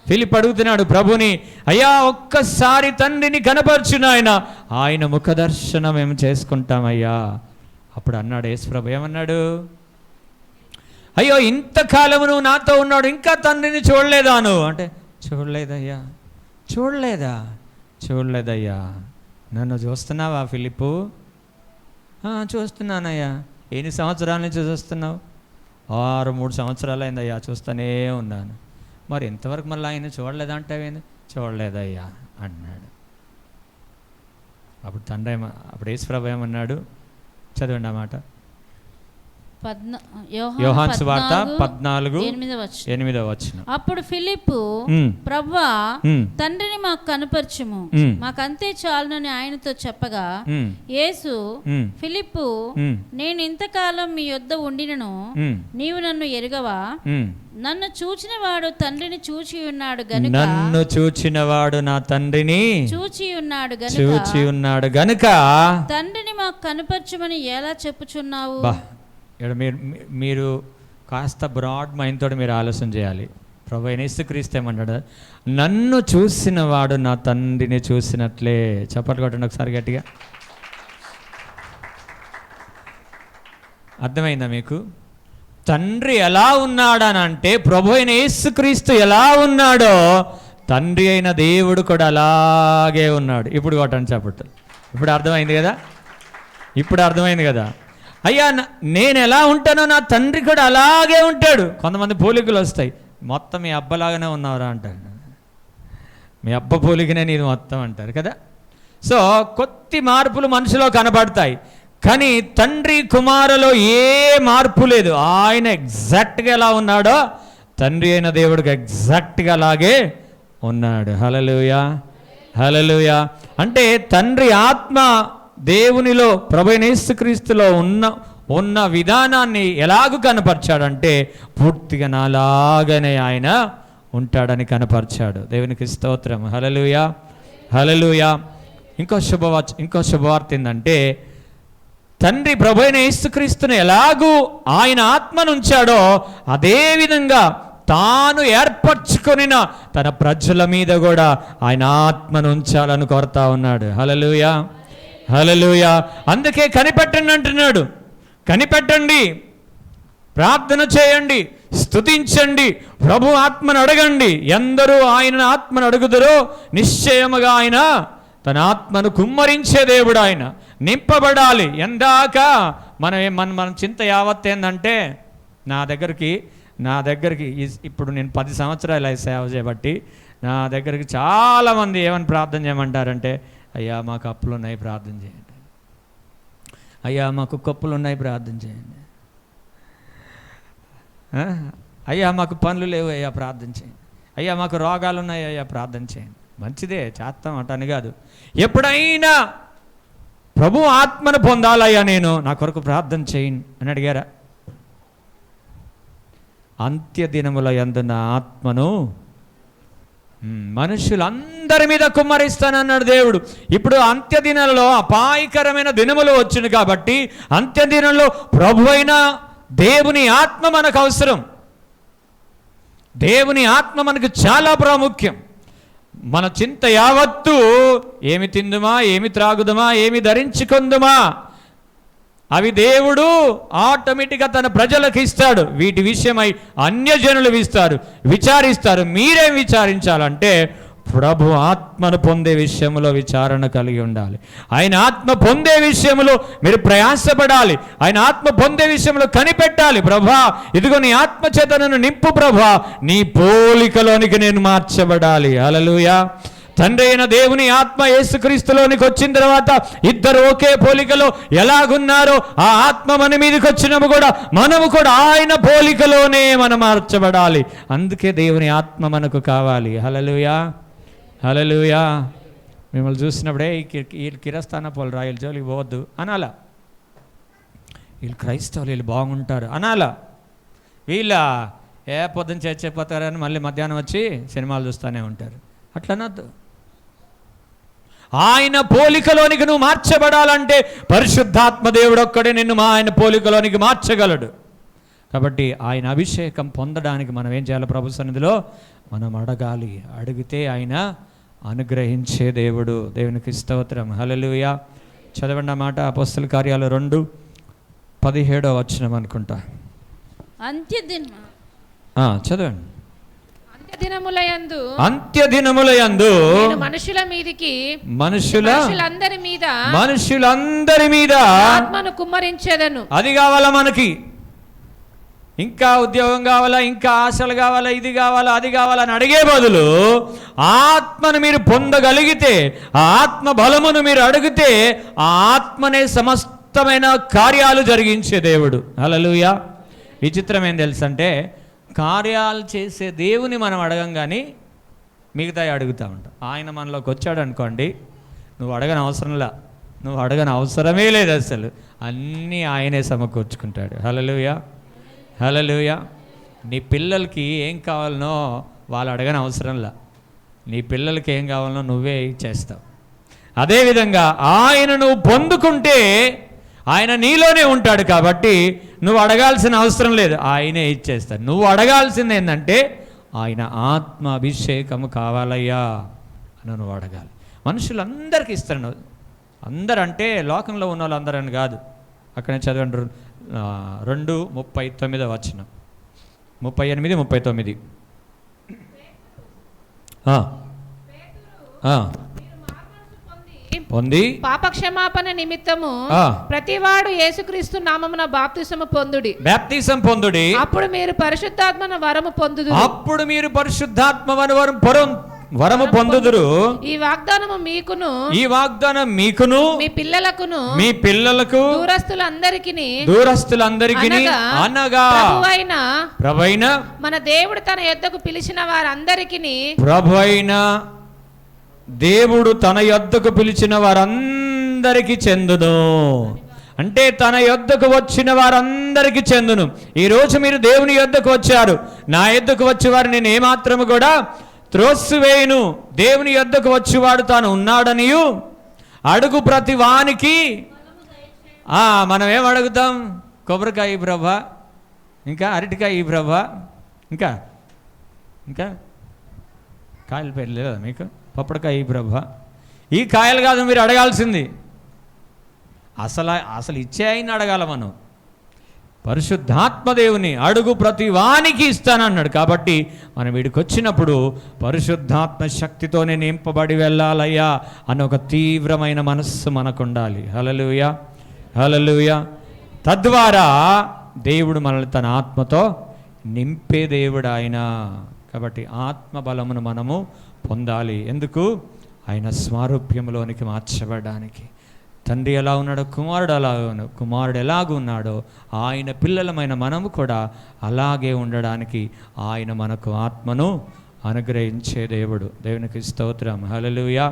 ఫిలిప్ అడుగుతున్నాడు ప్రభుని, అయ్యా ఒక్కసారి తండ్రిని కనపరచు నాయన, ఆయన ముఖ దర్శనం మేము చేసుకుంటామయ్యా. అప్పుడు అన్నాడు యేసు ప్రభు, ఏమన్నాడు? అయ్యో ఇంతకాలము నువ్వు నాతో ఉన్నాడు, ఇంకా తండ్రిని చూడలేదా నువ్వు అంటే, చూడలేదయ్యా. చూడలేదయ్యా. నన్ను చూస్తున్నావా ఫిలిప్పు? చూస్తున్నానయ్యా. ఎన్ని సంవత్సరాల నుంచి చూస్తున్నావు? 3 సంవత్సరాలు అయిందయ్యా, చూస్తూనే ఉన్నాను. మరి ఇంతవరకు మళ్ళీ ఆయన చూడలేదంటావేంది? చూడలేదయ్యా అన్నాడు. అప్పుడు యేసుప్రభు ఏమన్నాడు? చదవండి ఆ మాట. యోహాను సువార్త 14:8. అప్పుడు ఫిలిప్పు, ప్రభువా తండ్రిని మాకు కనపరచుము, మాకంతే చాలునని ఆయనతో చెప్పగా, యేసు, ఫిలిప్పు, నేను ఇంతకాలం మీ యొద్ద ఉండినను నీవు నన్ను ఎరుగవా? నన్ను చూచిన వాడు తండ్రిని చూచి ఉన్నాడు గనుక, నన్ను చూచిన వాడు నా తండ్రిని చూచి ఉన్నాడు గనుక తండ్రిని మాకు కనపరచుమని ఎలా చెప్పుచున్నావు? ఇక్కడ మీరు కాస్త బ్రాడ్ మైండ్ తోటి మీరు ఆలోచన చేయాలి. ప్రభు అయిన యేసుక్రీస్తు ఏమన్నాడు? నన్ను చూసిన వాడు నా తండ్రిని చూసినట్లే. చప్పట్లు కొట్టండి ఒకసారి గట్టిగా. అర్థమైందా మీకు? తండ్రి ఎలా ఉన్నాడనంటే ప్రభు అయిన యేసుక్రీస్తు ఎలా ఉన్నాడో తండ్రి అయిన దేవుడు కూడా అలాగే ఉన్నాడు. ఇప్పుడు కొట్టండి చప్పట్లు. ఇప్పుడు అర్థమైంది కదా? అయ్యా నేను ఎలా ఉంటానో నా తండ్రి కూడా అలాగే ఉంటాడు. కొంతమంది పోలికలు వస్తాయి, మొత్తం మీ అబ్బలాగానే ఉన్నావురా అంటారు. మీ అబ్బ పోలికనే నీది మొత్తం అంటారు కదా. సో కొద్ది మార్పులు మనిషిలో కనబడతాయి, కానీ తండ్రి కుమారులో ఏ మార్పు లేదు. ఆయన ఎగ్జాక్ట్గా ఎలా ఉన్నాడో తండ్రి అయిన దేవుడికి ఎగ్జాక్ట్గా అలాగే ఉన్నాడు. హల్లెలూయా, హల్లెలూయా. అంటే తండ్రి ఆత్మ దేవునిలో ప్రభు అయిన యేసుక్రీస్తులో ఉన్న విధానాన్ని ఎలాగూ కనపరిచాడంటే పూర్తిగా నాలాగానే ఆయన ఉంటాడని కనపరిచాడు. దేవునికి స్తోత్రం. హల్లెలూయా, హల్లెలూయా. ఇంకో శుభవార్త ఏంటంటే, తండ్రి ప్రభు అయిన యేసుక్రీస్తుని ఎలాగూ ఆయన ఆత్మను ఉంచాడో అదేవిధంగా తాను ఏర్పరచుకొనిన తన ప్రజల మీద కూడా ఆయన ఆత్మను ఉంచాలని కోరుతా ఉన్నాడు. హల్లెలూయా, హల్లెలూయా. అందుకే కనిపెట్టండి అంటున్నాడు. కనిపెట్టండి, ప్రార్థన చేయండి, స్తుతించండి, ప్రభు ఆత్మను అడగండి. ఎందరూ ఆయన ఆత్మను అడుగుదరో నిశ్చయముగా ఆయన తన ఆత్మను కుమ్మరించే దేవుడు. ఆయన నింపబడాలి. ఎందాక మన చింత యావత్ ఏంటంటే, నా దగ్గరికి ఇప్పుడు నేను 10 సంవత్సరాలు సేవ చేయబట్టి నా దగ్గరికి చాలామంది ఏమని ప్రార్థన చేయమంటారంటే, అయ్యా మాకు అప్పులు ఉన్నాయి ప్రార్థన చేయండి, అయ్యా మాకు కప్పులు ఉన్నాయి ప్రార్థన చేయండి, అయ్యా మాకు పనులు లేవు అయ్యా ప్రార్థన చేయండి, అయ్యా మాకు రోగాలు ఉన్నాయి అయ్యా ప్రార్థన చేయండి. మంచిదే, చేస్తాం అంటని కాదు. ఎప్పుడైనా ప్రభు ఆత్మను పొందాలయ్యా నేను, నా కొరకు ప్రార్థన చేయండి అని అడిగారా? అంత్య దినముల యందు నా ఆత్మను మనుషులందరి మీద కుమ్మరిస్తానన్నాడు దేవుడు. ఇప్పుడు అంత్య దినాలలో అపాయకరమైన దినములు వచ్చింది కాబట్టి అంత్య దినంలో ప్రభు అయిన దేవుని ఆత్మ మనకు అవసరం. దేవుని ఆత్మ మనకు చాలా ప్రాముఖ్యం. మన చింత యావత్తు ఏమి తిందుమా, ఏమి త్రాగుదమా, ఏమి ధరించుకుందుమా, అవి దేవుడు ఆటోమేటిక్గా తన ప్రజలకు ఇస్తాడు. వీటి విషయమై అన్యజనులు విచారిస్తారు. మీరేం విచారించాలంటే ప్రభు ఆత్మను పొందే విషయంలో విచారణ కలిగి ఉండాలి. ఆయన ఆత్మ పొందే విషయంలో మీరు ప్రయాసపడాలి. ఆయన ఆత్మ పొందే విషయంలో కనిపెట్టాలి. ప్రభా ఇదిగో నీ ఆత్మ చేత నన్ను నింపు ప్రభా, నీ పోలికలోనికి నేను మార్చబడాలి. హల్లెలూయా. తండ్రి అయిన దేవుని ఆత్మ యేసుక్రీస్తులోనికి వచ్చిన తర్వాత ఇద్దరు ఒకే పోలికలో ఎలాగున్నారో ఆ ఆత్మ మన మీదకి వచ్చినప్పుడు కూడా మనము కూడా ఆయన పోలికలోనే మనం మార్చబడాలి. అందుకే దేవుని ఆత్మ మనకు కావాలి. హల్లెలూయా, హల్లెలూయా. మిమ్మల్ని చూసినప్పుడే వీళ్ళు కిరస్థాన పోలు రాయలు జోలికి పోవద్దు అనాలా, వీళ్ళు క్రైస్తవులు వీళ్ళు బాగుంటారు అనాలా, వీళ్ళ పొద్దున చర్చపోతారని మళ్ళీ మధ్యాహ్నం వచ్చి సినిమాలు చూస్తూనే ఉంటారు అట్లనద్దు. ఆయన పోలికలోనికి నువ్వు మార్చబడాలంటే పరిశుద్ధాత్మ దేవుడు ఒక్కడే నిన్ను ఆయన పోలికలోనికి మార్చగలడు. కాబట్టి ఆయన అభిషేకం పొందడానికి మనం ఏం చేయాలి? ప్రభు సన్నిధిలో మనం అడగాలి. అడిగితే ఆయన అనుగ్రహించే దేవుడు. దేవునికి స్తోత్రం. హల్లెలూయా. చదవండి ఆ మాట. అపోస్తల కార్యాలు 2:17 అనుకుంటా. చదవండి. అంత్యదినములయందు మనుషులందరి మీద ఆత్మను కుమ్మరించెదను. అది కావాలా మనకి? ఇంకా ఉద్యోగం కావాలా, ఇంకా ఆశలు కావాలా, ఇది కావాలా, అది కావాలని అడిగే బదులు ఆత్మను మీరు పొందగలిగితే, ఆ ఆత్మ బలమును మీరు అడిగితే, ఆ ఆత్మనే సమస్తమైన కార్యాలు జరిగించే దేవుడు. హల్లెలూయా. విచిత్రం ఏం తెలుసంటే, కార్యాలు చేసే దేవుని మనం అడగం కానీ మిగతా అడుగుతూ ఉంటాం. ఆయన మనలోకి వచ్చాడు అనుకోండి, నువ్వు అడగని అవసరంలా, నువ్వు అడగని అవసరమే లేదు అసలు. అన్నీ ఆయనే సమకూర్చుకుంటాడు. హల్లెలూయా. హల్లెలూయా. నీ పిల్లలకి ఏం కావాలనో వాళ్ళు అడగని అవసరంలా, నీ పిల్లలకి ఏం కావాలనో నువ్వే ఇచ్చేస్తావు. అదేవిధంగా ఆయన నువ్వు పొందుకుంటే ఆయన నీలోనే ఉంటాడు. కాబట్టి నువ్వు అడగాల్సిన అవసరం లేదు, ఆయనే ఇచ్చేస్తాడు. నువ్వు అడగాల్సింది ఏంటంటే ఆయన ఆత్మ అభిషేకము కావాలయ్యా అని నువ్వు అడగాలి. మనుషులందరికీ ఇస్తాడు. అందరంటే లోకంలో ఉన్న వాళ్ళందరని కాదు. అక్కడే చదవండి 2:39 38-39. పొంది పాపక్షమాపణ నిమిత్తము ప్రతివాడు యేసుక్రీస్తు నామమున బాప్తిసము పొందుడి. బాప్తిసం పొందుడి. అప్పుడు మీరు పరిశుద్ధాత్మన వరము పొందుదురు. అప్పుడు మీరు పరిశుద్ధాత్మను వరము పొందుదురు. ఈ వాగ్దానము మీకును మీ పిల్లలకు దూరస్తులందరికీ అనగా ప్రభువైన మన దేవుడు తన యొద్దకు పిలిచిన వారందరికీ దేవుడు తన యొద్దకు పిలిచిన వారందరికీ చెందును. అంటే తన యొద్దకు వచ్చిన వారందరికీ చెందును. ఈరోజు మీరు దేవుని యొద్దకు వచ్చారు. నా యొద్దకు వచ్చేవారు నేను ఏమాత్రము కూడా త్రోసివేయును. దేవుని యొద్దకు వచ్చేవాడు తాను ఉన్నాడనియు అడుగు ప్రతి వానికి. మనం ఏం అడుగుతాం? కొబ్బరికాయ ప్రభా, ఇంకా అరటికాయ ప్రభా, ఇంకా ఇంకా కాయల పేర్లు లేదా మీకు? పప్పడికాయ ప్రభా. ఈ కాయలు కాదు మీరు అడగాల్సింది. అసలు ఇచ్చే ఆయన అడగాల మనం. పరిశుద్ధాత్మదేవుని అడుగు ప్రతి వానికి ఇస్తానన్నాడు. కాబట్టి మనం వీడికి వచ్చినప్పుడు పరిశుద్ధాత్మ శక్తితోనే నింపబడి వెళ్ళాలయ్యా అన్న ఒక తీవ్రమైన మనస్సు మనకు ఉండాలి. హల్లెలూయా. హల్లెలూయా. తద్వారా దేవుడు మనల్ని తన ఆత్మతో నింపే దేవుడు ఆయన. కాబట్టి ఆత్మ బలమును మనము పొందాలి. ఎందుకు? ఆయన స్వారూప్యంలోనికి మార్చబడడానికి. తండ్రి ఎలా ఉన్నాడో కుమారుడు ఎలాగున్నాడో ఆయన పిల్లలమైన మనము కూడా అలాగే ఉండడానికి ఆయన మనకు ఆత్మను అనుగ్రహించే దేవుడు. దేవునికి స్తోత్రం. హల్లెలూయా.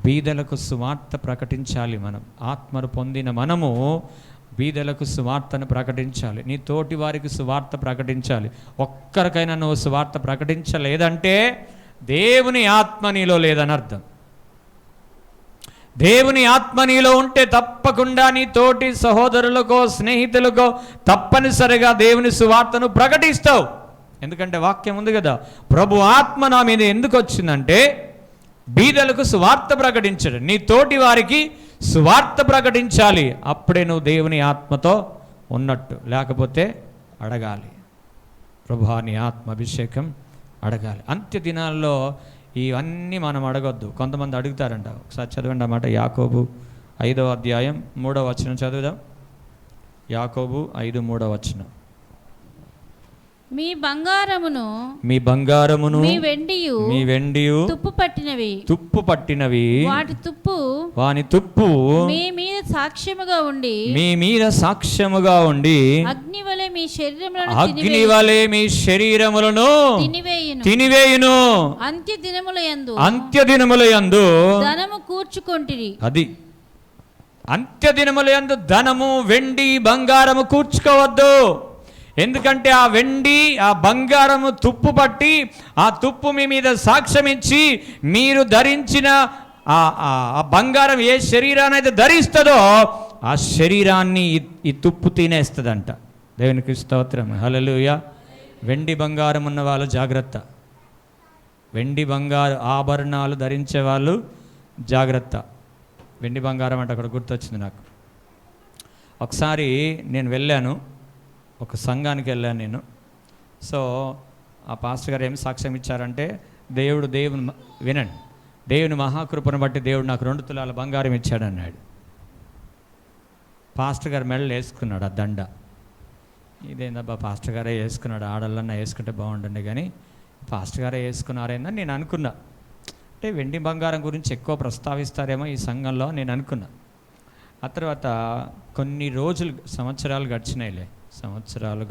బీదలకు సువార్త ప్రకటించాలి. మనం ఆత్మను పొందిన మనము బీదలకు సువార్తను ప్రకటించాలి. నీ తోటి వారికి సువార్త ప్రకటించాలి. ఒక్కరికైనా నువ్వు సువార్త ప్రకటించలేదంటే దేవుని ఆత్మ నీలో లేదని అర్థం. దేవుని ఆత్మ నీలో ఉంటే తప్పకుండా నీ తోటి సహోదరులకో స్నేహితులకో తప్పనిసరిగా దేవుని సువార్తను ప్రకటిస్తావు. ఎందుకంటే వాక్యం ఉంది కదా, ప్రభు ఆత్మ నా మీద ఎందుకు వచ్చిందంటే బీదలకు సువార్త ప్రకటించడు. నీ తోటి వారికి సువార్త ప్రకటించాలి. అప్పుడే నువ్వు దేవుని ఆత్మతో ఉన్నట్టు. లేకపోతే అడగాలి, ప్రభువా నీ ఆత్మ అభిషేకం అడగాలి. అంత్య దినాల్లో ఇవన్నీ మనం అడగొద్దు. కొంతమంది అడుగుతారంట. ఒకసారి చదవండి అన్నమాట. యాకోబు 5:3 చదువుదాం. యాకోబు 5:3. మీ బంగారమును మీ వెండియు తుప్పు పట్టినవి వాని తుప్పు మీ మీద సాక్ష్యముగా ఉండి అగ్ని వలె మీ శరీరములను తినివేయును. అంత్యదినములయందు ధనము కూర్చుకొంటిరి. అది అంత్యదినములయందు ధనము, వెండి, బంగారము కూర్చుకోవద్దు. ఎందుకంటే ఆ వెండి ఆ బంగారము తుప్పు పట్టి ఆ తుప్పు మీ మీద సాక్ష్యం ఇచ్చి మీరు ధరించిన ఆ బంగారం ఏ శరీరాన్ని అయితే ధరిస్తుందో ఆ శరీరాన్ని ఈ తుప్పు తినేస్తుందంట. దేవునికి స్తోత్రం. హల్లెలూయా. వెండి బంగారం ఉన్న వాళ్ళు జాగ్రత్త. వెండి బంగారు ఆభరణాలు ధరించే వాళ్ళు జాగ్రత్త. వెండి బంగారం అంటే అక్కడ గుర్తొచ్చింది నాకు. ఒకసారి నేను వెళ్ళాను, ఒక సంఘానికి వెళ్ళాను నేను. సో ఆ పాస్టర్ గారు ఏం సాక్ష్యం ఇచ్చారంటే, వినండి, దేవుని మహాకృపను బట్టి దేవుడు నాకు 2 తులాల బంగారం ఇచ్చాడు అన్నాడు. పాస్టర్ గారు మెడలు వేసుకున్నాడు ఆ దండ. ఇదేందబ్బా పాస్టర్ గారే వేసుకున్నాడు, ఆడళ్ళన్నా వేసుకుంటే బాగుండండి, కానీ పాస్టర్ గారే వేసుకున్నారేందని నేను అనుకున్నా. అంటే వెండి బంగారం గురించి ఎక్కువ ప్రస్తావిస్తారేమో ఈ సంఘంలో నేను అనుకున్నా. ఆ తర్వాత కొన్ని రోజులు సంవత్సరాలు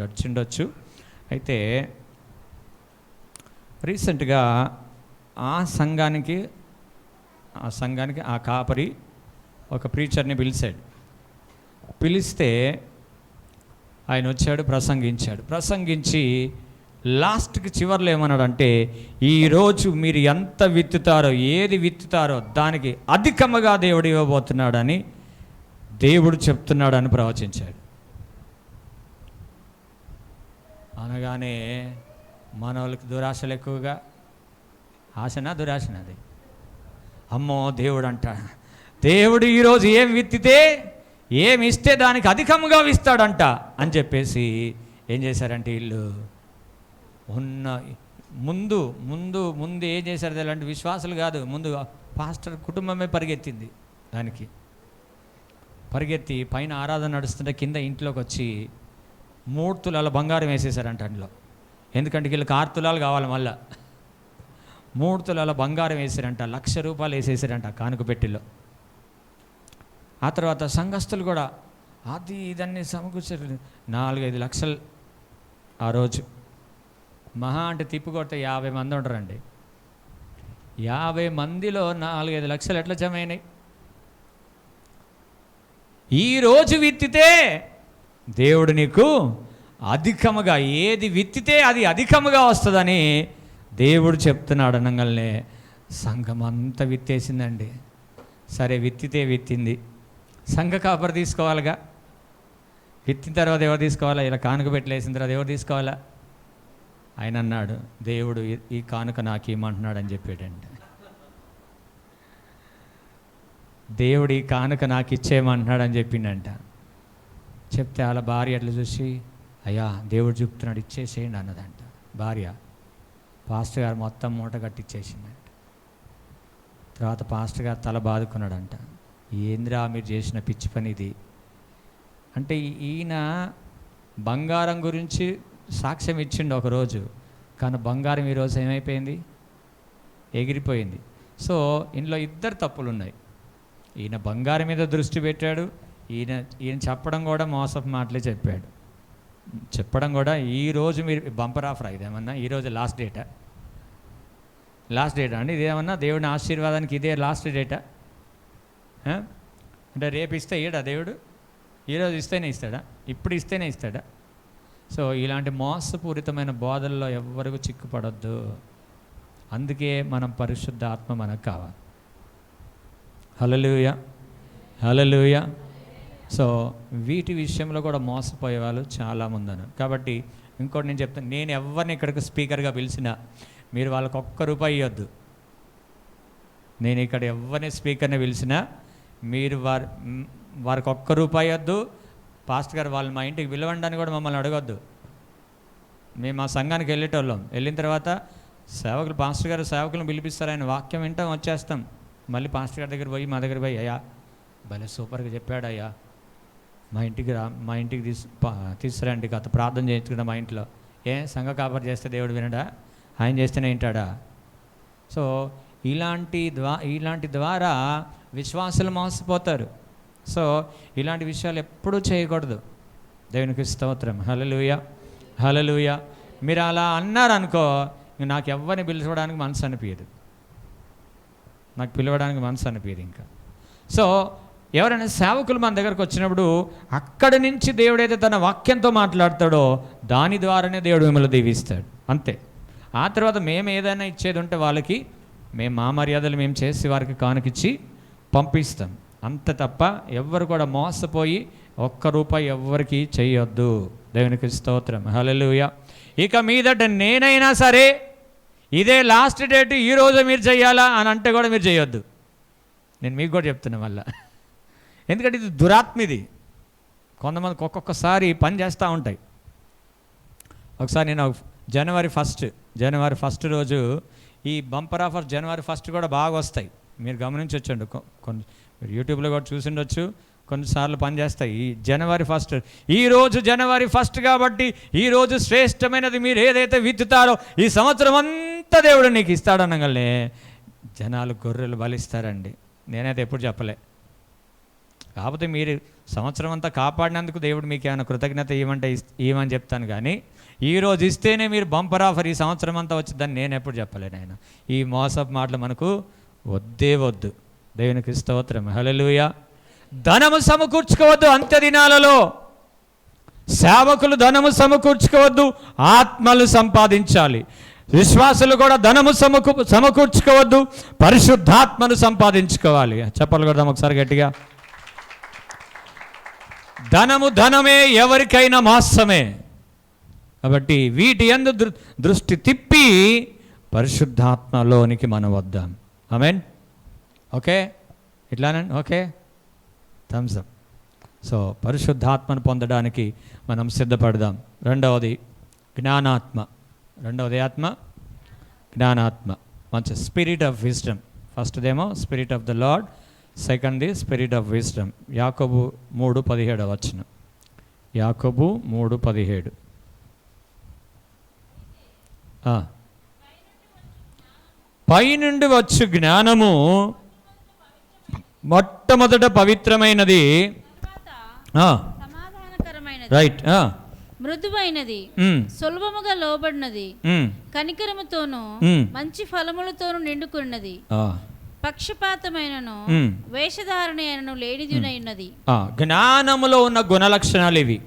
గడిచిండొచ్చు. అయితే రీసెంట్గా ఆ సంఘానికి ఆ కాపరి ఒక ప్రీచర్ని పిలిస్తే ఆయన వచ్చాడు, ప్రసంగించి లాస్ట్కి చివర్లో ఏమన్నాడంటే, ఈరోజు మీరు ఎంత విత్తుతారో, ఏది విత్తుతారో దానికి అధికముగా దేవుడు ఇవ్వబోతున్నాడని దేవుడు చెప్తున్నాడని ప్రవచించాడు. అనగానే మన వాళ్ళకి దురాశలు ఎక్కువగా. ఆశనా దురాశనా? అది అమ్మో దేవుడు అంట, దేవుడు ఈరోజు ఏం విత్తితే ఏమి ఇస్తే దానికి అధికంగా ఇస్తాడంట అని చెప్పేసి ఏం చేశారంటే వీళ్ళు ముందు ఏం చేశారు అలాంటి విశ్వాసాలు కాదు, ముందు పాస్టర్ కుటుంబమే పరిగెత్తి పైన ఆరాధన నడుస్తుంటే కింద ఇంట్లోకి వచ్చి 3 తులాల బంగారం వేసేసారంట అందులో. ఎందుకంటే వీళ్ళకి 6 తులాలు కావాలి, మళ్ళా 3 తులాల బంగారం వేసారంట, ₹1,00,000 వేసేసారంట కానుక పెట్టిలో. ఆ తర్వాత సంఘస్థులు కూడా అది ఇదన్నీ సమకూర్చారు. 4-5 లక్షలు ఆ రోజు. మహా అంటే తిప్పికొడితే 50 మంది ఉంటారండి. 50 మందిలో 4-5 లక్షలు ఎట్లా జమ అయినాయి? ఈరోజు విత్తితే దేవుడు నీకు అధికముగా, ఏది విత్తితే అది అధికముగా వస్తుందని దేవుడు చెప్తున్నాడు అనగానే సంఘం అంతా విత్తేసిందండి. సరే విత్తింది, సంఘ కాపరి తీసుకోవాలిగా. విత్తిన తర్వాత ఎవరు తీసుకోవాలా? ఇలా కానుక పెట్టలేసిన తర్వాత ఎవరు తీసుకోవాలా? ఆయన అన్నాడు, దేవుడు ఈ కానుక నాకు ఇమ్మంటున్నాడు అని చెప్పాడండి. దేవుడు ఈ కానుక నాకు ఇచ్చేయమంటున్నాడు అని చెప్పిండంట. చెప్తే వాళ్ళ భార్య అట్లా చూసి, అయ్యా దేవుడు చెప్తున్నాడు ఇచ్చేసేయండి అన్నదంట భార్య. పాస్టర్ గారు మొత్తం మూట కట్టిచ్చేసిందంట. తర్వాత పాస్టర్ గారు తల బాదుకున్నాడంట, ఏంద్రా మీరు చేసిన పిచ్చి పని ఇది అంటే. ఈయన బంగారం గురించి సాక్ష్యం ఇచ్చిండు ఒకరోజు, కానీ బంగారం ఈరోజు ఏమైపోయింది? ఎగిరిపోయింది. సో ఇందులో 2 తప్పులు ఉన్నాయి. ఈయన బంగారం మీద దృష్టి పెట్టాడు, ఈయన చెప్పడం కూడా మోసపు మాటలే చెప్పాడు. చెప్పడం కూడా ఈరోజు మీరు బంపర్ ఆఫర్ ఇదేమన్నా ఈరోజు లాస్ట్ డేటా అండి? ఇదేమన్నా దేవుని ఆశీర్వాదానికి ఇదే లాస్ట్ డేటా అంటే రేపు ఇస్తే ఇయ్యడా దేవుడు? ఈరోజు ఇస్తేనే ఇస్తాడా? ఇప్పుడు ఇస్తేనే ఇస్తాడా? సో ఇలాంటి మోసపూరితమైన బోధల్లో ఎవ్వరికి చిక్కుపడొద్దు. అందుకే మనం పరిశుద్ధ ఆత్మ మనకు కావాలి. హల్లెలూయా. సో వీటి విషయంలో కూడా మోసపోయే వాళ్ళు చాలామంది ఉన్నారు. కాబట్టి ఇంకోటి నేను చెప్తాను, నేను ఎవరిని ఇక్కడికి స్పీకర్గా పిలిచినా మీరు వాళ్ళకి ₹1 ఇవ్వద్దు. నేను ఇక్కడ ఎవరిని స్పీకర్ని పిలిచినా మీరు వారికి ₹1 ఇవ్వద్దు. పాస్టర్ గారు వాళ్ళు మా ఇంటికి పిలవండి కూడా మమ్మల్ని అడగొద్దు. మేము మా సంఘానికి వెళ్ళేటోళ్ళం, వెళ్ళిన తర్వాత పాస్టర్ గారు సేవకులను పిలిపిస్తారు, ఆయన వాక్యం వింటాం, వచ్చేస్తాం. మళ్ళీ పాస్టర్ గారి దగ్గర పోయి మా దగ్గర పోయి, అయ్యా భలే సూపర్గా చెప్పాడు అయ్యా, మా ఇంటికి తీసుకురండి, గత ప్రార్థన చేయించుకున్నా మా ఇంట్లో. సంఘ కాపరి చేస్తే దేవుడు వినడా? ఆయన చేస్తేనే వింటాడా? సో ఇలాంటి ద్వారా విశ్వాసులు మోసపోతారు. సో ఇలాంటి విషయాలు ఎప్పుడూ చేయకూడదు. దేవునికి స్తోత్రం. హల్లెలూయా. మీరు అలా అన్నారనుకో, నాకు ఎవరిని పిలవడానికి మనసు అనిపించదు, ఇంకా. సో ఎవరైనా సేవకులు మన దగ్గరకు వచ్చినప్పుడు అక్కడి నుంచి దేవుడైతే తన వాక్యంతో మాట్లాడతాడో దాని ద్వారానే దేవుడు మిమ్మల్ని దీవిస్తాడు, అంతే. ఆ తర్వాత మేము ఏదైనా ఇచ్చేది ఉంటే వాళ్ళకి మేము మా మర్యాదలు మేము చేసి వారికి కానుకిచ్చి పంపిస్తాం, అంత తప్ప ఎవ్వరు కూడా మోసపోయి ఒక్క రూపాయి ఎవ్వరికి చెయ్యొద్దు. దేవునికి స్తోత్రం, హల్లెలూయా. ఇక మీదట నేనైనా సరే ఇదే లాస్ట్ డేట్ ఈరోజు మీరు చెయ్యాలా అని అంటే కూడా మీరు చేయొద్దు. నేను మీకు కూడా చెప్తున్నా మళ్ళా, ఎందుకంటే ఇది దురాత్మిది. కొంతమందికి ఒక్కొక్కసారి పని చేస్తూ ఉంటాయి. ఒకసారి నేను జనవరి ఫస్ట్ రోజు ఈ బంపర్ ఆఫర్ జనవరి 1 కూడా బాగా వస్తాయి, మీరు గమనించవచ్చండి. కొన్ని మీరు యూట్యూబ్లో కూడా చూసిండొచ్చు, కొన్నిసార్లు పనిచేస్తాయి. ఈ జనవరి 1 ఈరోజు జనవరి 1 కాబట్టి ఈరోజు శ్రేష్టమైనది మీరు ఏదైతే విత్తుతారో ఈ సంవత్సరం అంతా దేవుడు నీకు ఇస్తాడనగానే జనాలు గొర్రెలు బలిస్తారండి. నేనైతే ఎప్పుడు చెప్పలే. కాకపోతే మీరు సంవత్సరం అంతా కాపాడినందుకు దేవుడు మీకు ఏమైనా కృతజ్ఞత ఇవ్వమని చెప్తాను, కానీ ఈరోజు ఇస్తేనే మీరు బంపర్ ఆఫర్ ఈ సంవత్సరం అంతా వచ్చిందని నేను ఎప్పుడు చెప్పలేను. ఆయన ఈ మోసపు మాటలు మనకు వద్దు. దేవునికి స్తోత్రం, హల్లెలూయా. ధనము సమకూర్చుకోవద్దు అంత్య దినాలలో. సేవకులు ధనము సమకూర్చుకోవద్దు, ఆత్మలు సంపాదించాలి. విశ్వాసులు కూడా ధనము సమకూర్చుకోవద్దు, పరిశుద్ధాత్మను సంపాదించుకోవాలి. చెప్పాలి కదా ఒకసారి గట్టిగా. ధనమే ఎవరికైనా మోసమే. కాబట్టి వీటి యందు దృష్టి తిప్పి పరిశుద్ధాత్మలోనికి మనం వద్దాం. ఆమేన్. ఓకే, ఇట్లానండి. Okay, thumbs up. సో పరిశుద్ధాత్మను పొందడానికి మనం సిద్ధపడదాం. రెండవది జ్ఞానాత్మ. జ్ఞానాత్మ మంచి స్పిరిట్ ఆఫ్ విజ్డమ్. ఫస్ట్దేమో స్పిరిట్ ఆఫ్ ద లార్డ్, సెకండ్ది స్పిరిట్ ఆఫ్ విజ్డమ్. యాకోబు 3:17 వచనం. యాకోబు 3:17. పైనుండి వచ్చు జ్ఞానము మొట్టమొదట పవిత్రమైనది, రైట్, మృదువైనది, సులభముగా లోబడినది, కనికరముతోను మంచి ఫలములతోను నిండుకున్నది, పక్షపాతమైనను వేషధారణ అయినను లేనిదినైనది. జ్ఞానములో ఉన్న గుణలక్షణాలు ఇవి.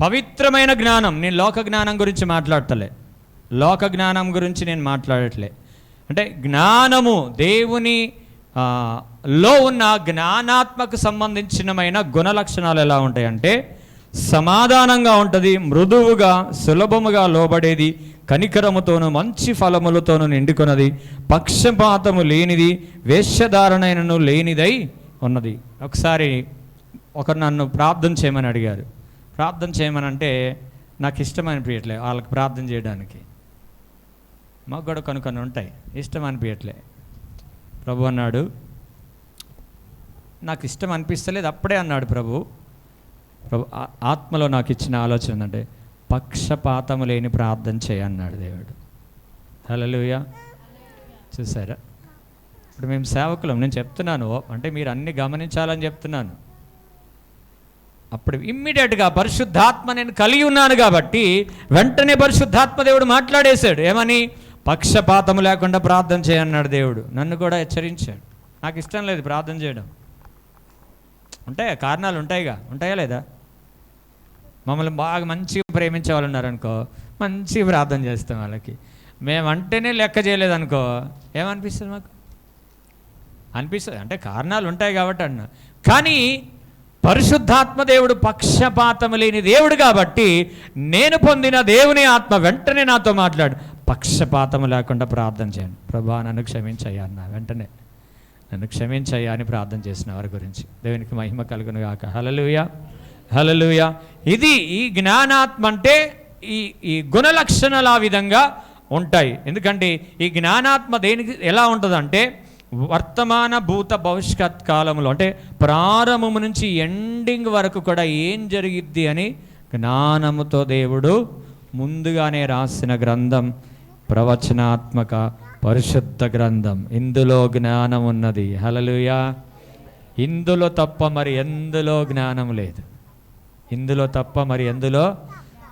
పవిత్రమైన జ్ఞానం. నేను లోక జ్ఞానం గురించి మాట్లాడతలే, లోక జ్ఞానం గురించి నేను మాట్లాడట్లే. అంటే జ్ఞానము దేవుని లో ఉన్న జ్ఞానాత్మకు సంబంధించినమైన గుణలక్షణాలు ఎలా ఉంటాయంటే సమాధానంగా ఉంటుంది, మృదువుగా సులభముగా లోబడేది, కనికరముతోను మంచి ఫలములతోనూ నిండుకున్నది, పక్షపాతము లేనిది, వేషధారణైనను లేనిదై ఉన్నది. ఒకసారి ఒకరు నన్ను ప్రార్థన చేయమని అడిగారు. ప్రార్థన చేయమనంటే నాకు ఇష్టం అనిపించట్లే వాళ్ళకి ప్రార్థన చేయడానికి. మాకు కూడా కొన్ని ఉంటాయి, ఇష్టం అనిపించట్లే. ప్రభు అన్నాడు, నాకు ఇష్టం అనిపిస్తలేదు. అప్పుడే అన్నాడు ప్రభు ఆత్మలో నాకు ఇచ్చిన ఆలోచన ఏంటంటే పక్షపాతము లేని ప్రార్థన చేయన్నాడు దేవుడు. హల్లెలూయా. చూసారా, ఇప్పుడు మేము సేవకులం. నేను చెప్తున్నాను అంటే మీరు అన్ని గమనించాలని చెప్తున్నాను. అప్పుడు ఇమ్మీడియట్గా పరిశుద్ధాత్మ నేను కలిగి ఉన్నాను కాబట్టి వెంటనే పరిశుద్ధాత్మ దేవుడు మాట్లాడేశాడు. ఏమని? పక్షపాతము లేకుండా ప్రార్థన చేయన్నాడు దేవుడు. నన్ను కూడా హెచ్చరించాడు. నాకు ఇష్టం లేదు ప్రార్థన చేయడం. ఉంటాయా కారణాలు? ఉంటాయా లేదా? మమ్మల్ని బాగా మంచిగా ప్రేమించే వాళ్ళు ఉన్నారనుకో, మంచిగా ప్రార్థన చేస్తాం వాళ్ళకి. మేమంటేనే లెక్క చేయలేదనుకో ఏమనిపిస్తుంది? మాకు అనిపిస్తుంది. అంటే కారణాలు ఉంటాయి కాబట్టి అన్న. కానీ పరిశుద్ధాత్మ దేవుడు పక్షపాతం లేని దేవుడు కాబట్టి నేను పొందిన దేవుని ఆత్మ వెంటనే నాతో మాట్లాడు, పక్షపాతం లేకుండా ప్రార్థన చేయండి. ప్రభా నన్ను క్షమించయ్యా అన్న. వెంటనే నన్ను క్షమించయ్యా అని ప్రార్థన చేసిన వారి గురించి దేవునికి మహిమ కలుగును గాక. హల్లెలూయా, హల్లెలూయా. ఇది ఈ జ్ఞానాత్మ అంటే ఈ గుణలక్షణాలు ఆ విధంగా ఉంటాయి. ఎందుకంటే ఈ జ్ఞానాత్మ దేనికి ఎలా ఉంటుందంటే వర్తమాన భూత భవిష్యత్ కాలంలో అంటే ప్రారంభము నుంచి ఎండింగ్ వరకు కూడా ఏం జరిగిద్ది అని జ్ఞానముతో దేవుడు ముందుగానే రాసిన గ్రంథం ప్రవచనాత్మక పరిశుద్ధ గ్రంథం. ఇందులో జ్ఞానం ఉన్నది. హల్లెలూయా. ఇందులో తప్ప మరి ఎందులో జ్ఞానం లేదు. ఇందులో తప్ప మరి ఎందులో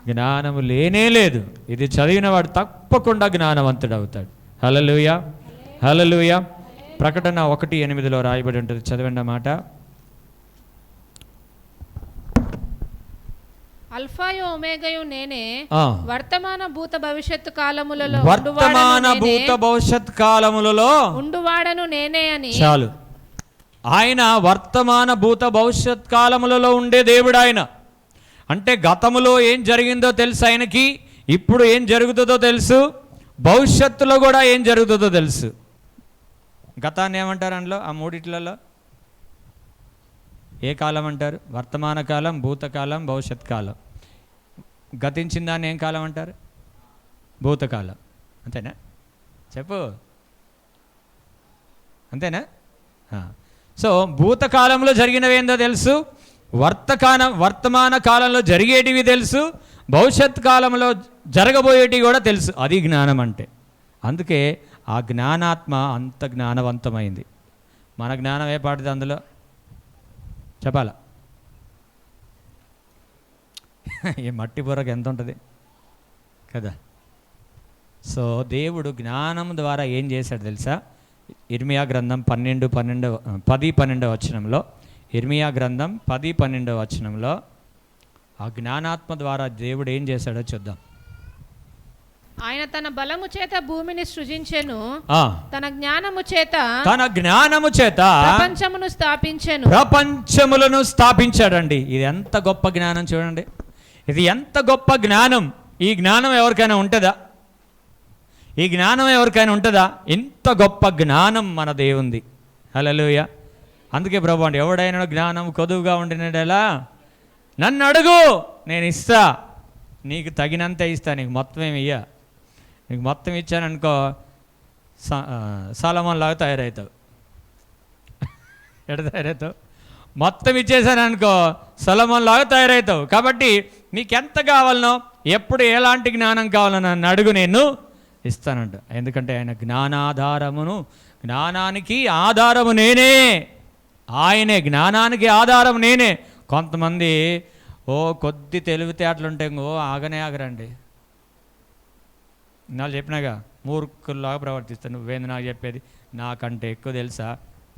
జ్ఞానము లేనే లేదు. ఇది చదివిన వాడు తప్పకుండా జ్ఞానవంతుడు అవుతాడు. హల్లెలూయా, హల్లెలూయా. ప్రకటన 1:8 రాయబడి ఉంటుంది. చదవండి మాట. అల్ఫాయు ఒమేగయు నేనే, ఆ. వర్తమాన భూత భవిష్యత్తు కాలములలో వర్తమాన భూత భవిష్యత్ కాలములలో ఉండువాడను నేనే అని. చాలు. ఆయన వర్తమాన భూత భవిష్యత్ కాలములలో ఉండే దేవుడు ఆయన. అంటే గతములో ఏం జరిగిందో తెలుసు ఆయనకి, ఇప్పుడు ఏం జరుగుతుందో తెలుసు, భవిష్యత్తులో కూడా ఏం జరుగుతుందో తెలుసు. గతాన్ని ఏమంటారు అందులో, ఆ మూడిట్లలో ఏ కాలం అంటారు? వర్తమాన కాలం, భూతకాలం, భవిష్యత్ కాలం. గతించిన దాన్ని ఏం కాలం అంటారు? భూతకాలం. అంతేనా? చెప్పు, అంతేనా? సో భూతకాలంలో జరిగినవి ఏందో తెలుసు, వర్తమాన కాలంలో జరిగేటివి తెలుసు, భవిష్యత్ కాలంలో జరగబోయేటివి కూడా తెలుసు. అది జ్ఞానం అంటే. అందుకే ఆ జ్ఞానాత్మ అంత జ్ఞానవంతమైంది. మన జ్ఞానం ఏ పాటిది అందులో చెప్పాలా? ఈ మట్టి బుర్రకు ఎంత ఉంటుంది కదా. సో దేవుడు జ్ఞానం ద్వారా ఏం చేశాడు తెలుసా? ఇర్మియా గ్రంథం 10-12 వచనంలో, ఇర్మియా గ్రంథం 10-12 వచనంలో ఆ జ్ఞానాత్మ ద్వారా దేవుడు ఏం చేశాడో చూద్దాం. ఆయన తన బలము చేత భూమిని సృజించెను, ఆ, తన జ్ఞానము చేత ప్రపంచమును స్థాపించెను. ప్రపంచములను స్థాపించాడండి. ఇది ఎంత గొప్ప జ్ఞానం చూడండి. ఇది ఎంత గొప్ప జ్ఞానం. ఈ జ్ఞానం ఎవరికైనా ఉంటుందా? ఈ జ్ఞానం ఎవరికైనా ఉంటుందా? ఇంత గొప్ప జ్ఞానం మన దేవుంది. హల్లెలూయా. అందుకే ప్రభు అంటే ఎవడైనా జ్ఞానం కొదువుగా ఉండినడేలా నన్ను అడుగు, నేను ఇస్తా, నీకు తగినంత ఇస్తా, నీకు మొత్తం ఏమి ఇయ్య. నీకు మొత్తం ఇచ్చాననుకో సొలొమోన్ లాగా తయారవుతావు. ఎట తయారవుతావు? మొత్తం ఇచ్చేసాను అనుకో సొలొమోన్ లాగా తయారవుతావు. కాబట్టి నీకెంత కావాలనో, ఎప్పుడు ఎలాంటి జ్ఞానం కావాలో నన్ను అడుగు, నేను ఇస్తానంట. ఎందుకంటే ఆయన జ్ఞానాధారమును, జ్ఞానానికి ఆధారము నేనే. ఆయనే జ్ఞానానికి ఆధారం నేనే. కొంతమంది కొద్ది తెలివితేటలుంటే ఆగనే ఆగరండి. నాకు చెప్పినాగా, మూర్ఖుల్లాగా ప్రవర్తిస్తాను. నువ్వేంది నాకు చెప్పేది? నాకంటే ఎక్కువ తెలుసా?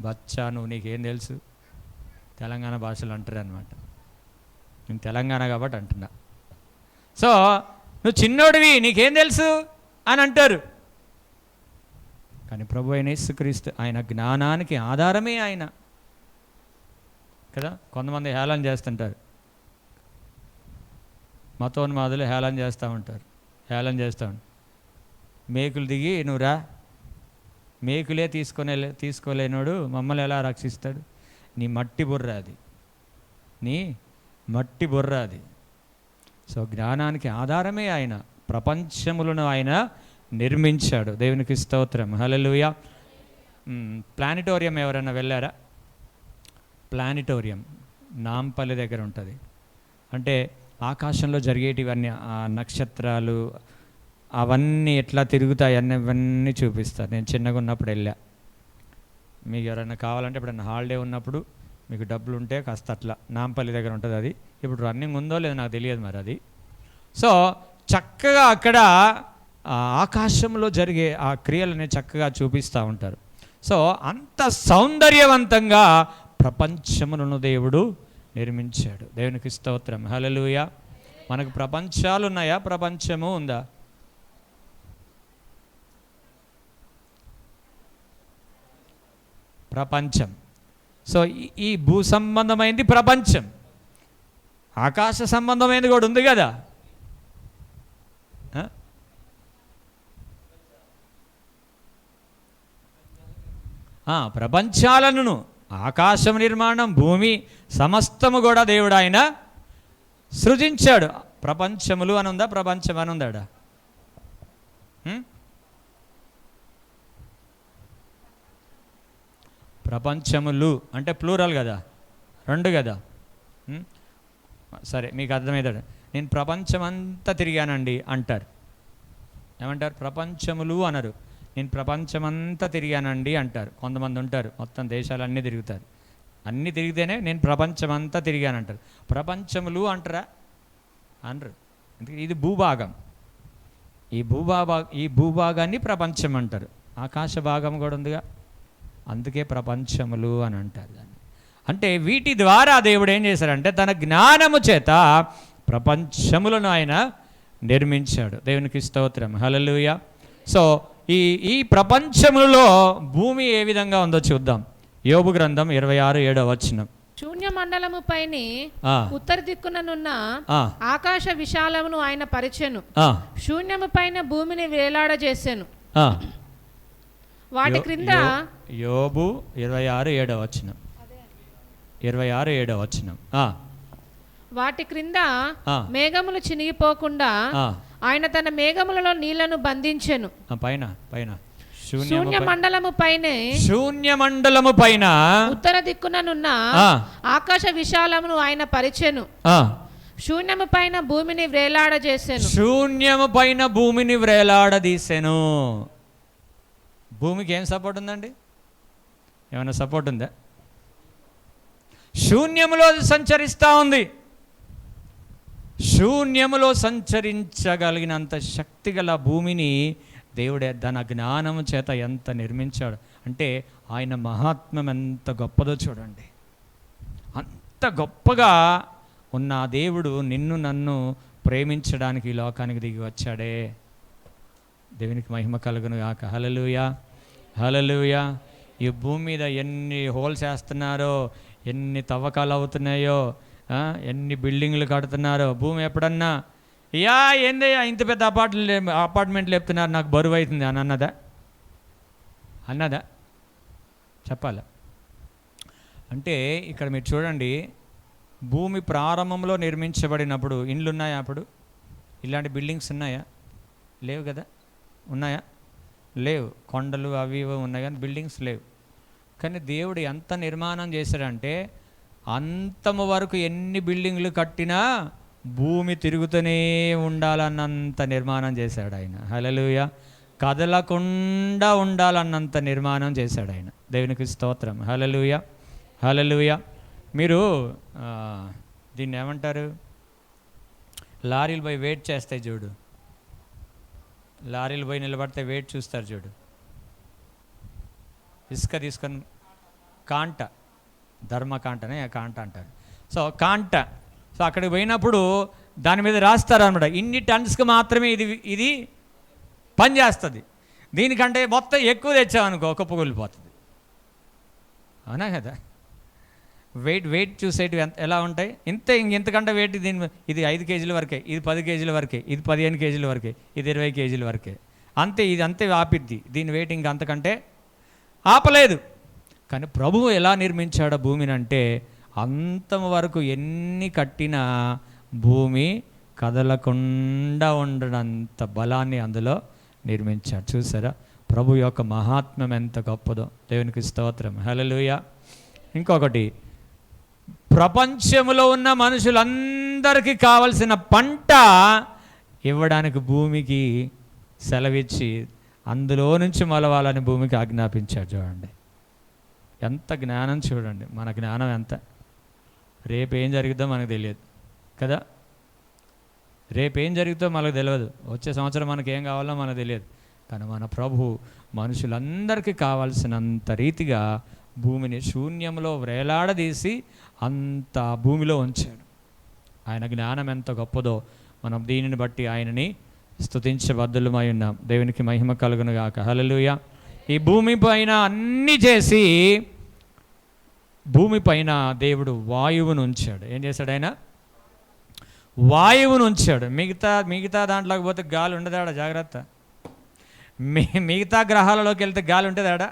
బచ్చా, నువ్వు నీకేం తెలుసు? తెలంగాణ భాషలో అంటారు అనమాట. నేను తెలంగాణ కాబట్టి అంటున్నా. సో నువ్వు చిన్నోడివి, నీకేం తెలుసు అని అంటారు. కానీ ప్రభు అయిన యేసుక్రీస్తు ఆయన జ్ఞానానికి ఆధారమే ఆయన కదా. కొంతమంది హేళన చేస్తుంటారు, మతోన్మాదులు హేళన చేస్తూ ఉంటారు. మేకులు దిగి నువ్వు రా, మేకులే తీసుకోలేనోడు మమ్మల్ని ఎలా రక్షిస్తాడు? నీ మట్టి బుర్ర అది. సో జ్ఞానానికి ఆధారమే ఆయన. ప్రపంచములను ఆయన నిర్మించాడు. దేవునికి స్తోత్రం. హల్లెలూయా. ప్లానిటోరియం ఎవరైనా వెళ్ళారా? ప్లానిటోరియం నాంపల్లి దగ్గర ఉంటుంది. అంటే ఆకాశంలో జరిగేటివన్నీ, ఆ నక్షత్రాలు అవన్నీ ఎట్లా తిరుగుతాయి అన్నవన్నీ చూపిస్తారు. నేను చిన్నగా ఉన్నప్పుడు వెళ్ళా. మీకు ఎవరైనా కావాలంటే ఎప్పుడైనా హాలిడే ఉన్నప్పుడు మీకు డబ్బులు ఉంటే కాస్త అట్లా నాంపల్లి దగ్గర ఉంటుంది. అది ఇప్పుడు రన్నింగ్ ఉందో లేదో నాకు తెలియదు మరి అది. సో చక్కగా అక్కడ ఆకాశంలో జరిగే ఆ క్రియలని చక్కగా చూపిస్తూ ఉంటారు. సో అంత సౌందర్యవంతంగా ప్రపంచములను దేవుడు నిర్మించాడు. దేవునికి స్తోత్రం. హల్లెలూయా. మనకు ప్రపంచాలు ఉన్నాయా? ప్రపంచము ఉందా? ప్రపంచం. సో ఈ భూ సంబంధమైనది ప్రపంచం, ఆకాశ సంబంధమైనది కూడా ఉంది కదా. ప్రపంచాలను, ఆకాశం నిర్మాణం, భూమి సమస్తము కూడా దేవుడు ఆయన సృజించాడు. ప్రపంచములు అని ఉందా? ప్రపంచం అని ఉందాడా? ప్రపంచములు అంటే ప్లూరల్ కదా, రెండు కదా. సరే, మీకు అర్థమవుతాడు. నేను ప్రపంచమంతా తిరిగానండి అంటారు. ఏమంటారు? ప్రపంచములు అనరు, నేను ప్రపంచమంతా తిరిగానండి అంటారు. కొంతమంది ఉంటారు మొత్తం దేశాలన్నీ తిరుగుతారు. అన్నీ తిరిగితేనే నేను ప్రపంచమంతా తిరిగానంటారు. ప్రపంచములు అంటారా? అనరు. ఎందుకంటే ఇది భూభాగం. ఈ భూభాగాన్ని ప్రపంచం అంటారు. ఆకాశ భాగం కూడా ఉందిగా, అందుకే ప్రపంచములు అని అంటారు దాన్ని. అంటే వీటి ద్వారా దేవుడు ఏం చేశారంటే తన జ్ఞానము చేత ప్రపంచములను ఆయన నిర్మించాడు. దేవునికి స్తోత్రం, హల్లెలూయా. సో ఈ ప్రపంచములో భూమి ఏ విధంగా ఉందో చూద్దాం. యోబు గ్రంథం 26:7 వచనం. శూన్య మండలము పైన ఉత్తర దిక్కుననున్న ఆకాశ విశాలమును ఆయన పరిచెను, శూన్యము పైన భూమిని వేలాడజేసెను. వాటి క్రింద యోబు 26:7 వచనం. 26:7 వచనం. వాటి క్రింద మేఘములు చినిగిపోకుండా ఆయన తన మేఘములలో నీళ్లను బంధించెను. పైన పైన శూన్య మండలము పైన ఉత్తర దిక్కుననున్న ఆకాశ విశాలమును ఆయన పరిచెను, శూన్యము పైన భూమిని వ్రేలాడజేసెను. శూన్యము పైన భూమిని వ్రేలాడదీసెను. భూమికి ఏం సపోర్ట్ ఉందండి? ఏమైనా సపోర్ట్ ఉందా? శూన్యములో సంచరిస్తూ ఉంది. శూన్యములో సంచరించగలిగినంత శక్తి గల భూమిని దేవుడే తన జ్ఞానము చేత ఎంత నిర్మించాడు అంటే ఆయన మహాత్మ్యం ఎంత గొప్పదో చూడండి. అంత గొప్పగా ఉన్న దేవుడు నిన్ను నన్ను ప్రేమించడానికి ఈ లోకానికి దిగి వచ్చాడే. దేవునికి మహిమ కలుగును గాక. హల్లెలూయా, హల్లెలూయా. ఈ భూమి మీద ఎన్ని హోల్స్ వేస్తున్నారో, ఎన్ని తవ్వకాలు అవుతున్నాయో, ఎన్ని బిల్డింగ్లు కడుతున్నారో. భూమి ఎప్పుడన్నా ఏందయ్యా ఇంత పెద్ద అపార్ట్మెంట్లు లేపుతున్నారు, నాకు బరువు అవుతుంది అని అన్నదా చెప్పాలా? అంటే ఇక్కడ మీరు చూడండి, భూమి ప్రారంభంలో నిర్మించబడినప్పుడు ఇండ్లు ఉన్నాయా? అప్పుడు ఇలాంటి బిల్డింగ్స్ ఉన్నాయా? లేవు కదా. ఉన్నాయా? లేవు. కొండలు అవి ఇవి ఉన్నాయి కానీ బిల్డింగ్స్ లేవు. కానీ దేవుడు ఎంత నిర్మాణం చేశాడంటే అంతము వరకు ఎన్ని బిల్డింగ్లు కట్టినా భూమి తిరుగుతూనే ఉండాలన్నంత నిర్మాణం చేశాడు ఆయన. హల్లెలూయా. కదలకుండా ఉండాలన్నంత నిర్మాణం చేశాడు ఆయన. దేవునికి స్తోత్రం. హల్లెలూయా, హల్లెలూయా. మీరు దీన్ని ఏమంటారు? లారీలు పోయి వెయిట్ చేస్తాయి చూడు. లారీలు పోయి నిలబడితే వెయిట్ చూస్తారు చూడు. ఇసుక తీసుకొని కాంట, ధర్మకాంటనే కాంట అంటారు. సో కాంట, సో అక్కడికి పోయినప్పుడు దాని మీద రాస్తారు అనమాట, ఇన్ని టన్స్కి మాత్రమే ఇది పనిచేస్తుంది. దీనికంటే మొత్తం ఎక్కువ తెచ్చామనుకో కుప్పకూలిపోతుంది. అవునా కదా? వెయిట్ చూసేటివి ఎలా ఉంటాయి? ఇంతకంటే వెయిట్ ఇది 5 కేజీల వరకే, ఇది 10 కేజీల వరకే, ఇది 15 కేజీల వరకే, ఇది 20 కేజీల వరకే, అంతే. ఇది అంతే ఆపిద్ది. దీని వెయిట్ ఇంక అంతకంటే ఆపలేదు. కానీ ప్రభువు ఎలా నిర్మించాడో భూమిని అంటే అంతం వరకు ఎన్ని కట్టినా భూమి కదలకుండా ఉండడంత బలాన్ని అందులో నిర్మించాడు. చూసారా ప్రభు యొక్క మహాత్మ్యం ఎంత గొప్పదో. దేవునికి స్తోత్రం. హల్లెలూయా. ఇంకొకటి, ప్రపంచంలో ఉన్న మనుషులందరికీ కావలసిన పంట ఇవ్వడానికి భూమికి సెలవిచ్చి అందులో నుంచి మొలవాలని భూమికి ఆజ్ఞాపించాడు. చూడండి ఎంత జ్ఞానం చూడండి. మన జ్ఞానం ఎంత. రేపు ఏం జరుగుతుందో మనకు తెలియదు కదా. రేపేం జరుగుతుందో మనకు తెలియదు. వచ్చే సంవత్సరం మనకి ఏం కావాలో మనకు తెలియదు. కానీ మన ప్రభు మనుషులందరికీ కావాల్సినంత రీతిగా భూమిని శూన్యంలో వ్రేలాడదీసి అంత భూమిలో ఉంచాడు. ఆయన జ్ఞానం ఎంత గొప్పదో మనం దీనిని బట్టి ఆయనని స్తుతించబద్దులమై ఉన్నాం. దేవునికి మహిమ కలుగును గాక. హల్లెలూయా. ఈ భూమి పైన అన్నీ చేసి భూమిపైన దేవుడు వాయువును ఉంచాడు. ఏం చేశాడు ఆయన? వాయువును ఉంచాడు. మిగతా దాంట్లోకి పోతే గాలి ఉండదాడా? జాగ్రత్త. మిగతా గ్రహాలలోకి వెళ్తే గాలి ఉంటుందాడా?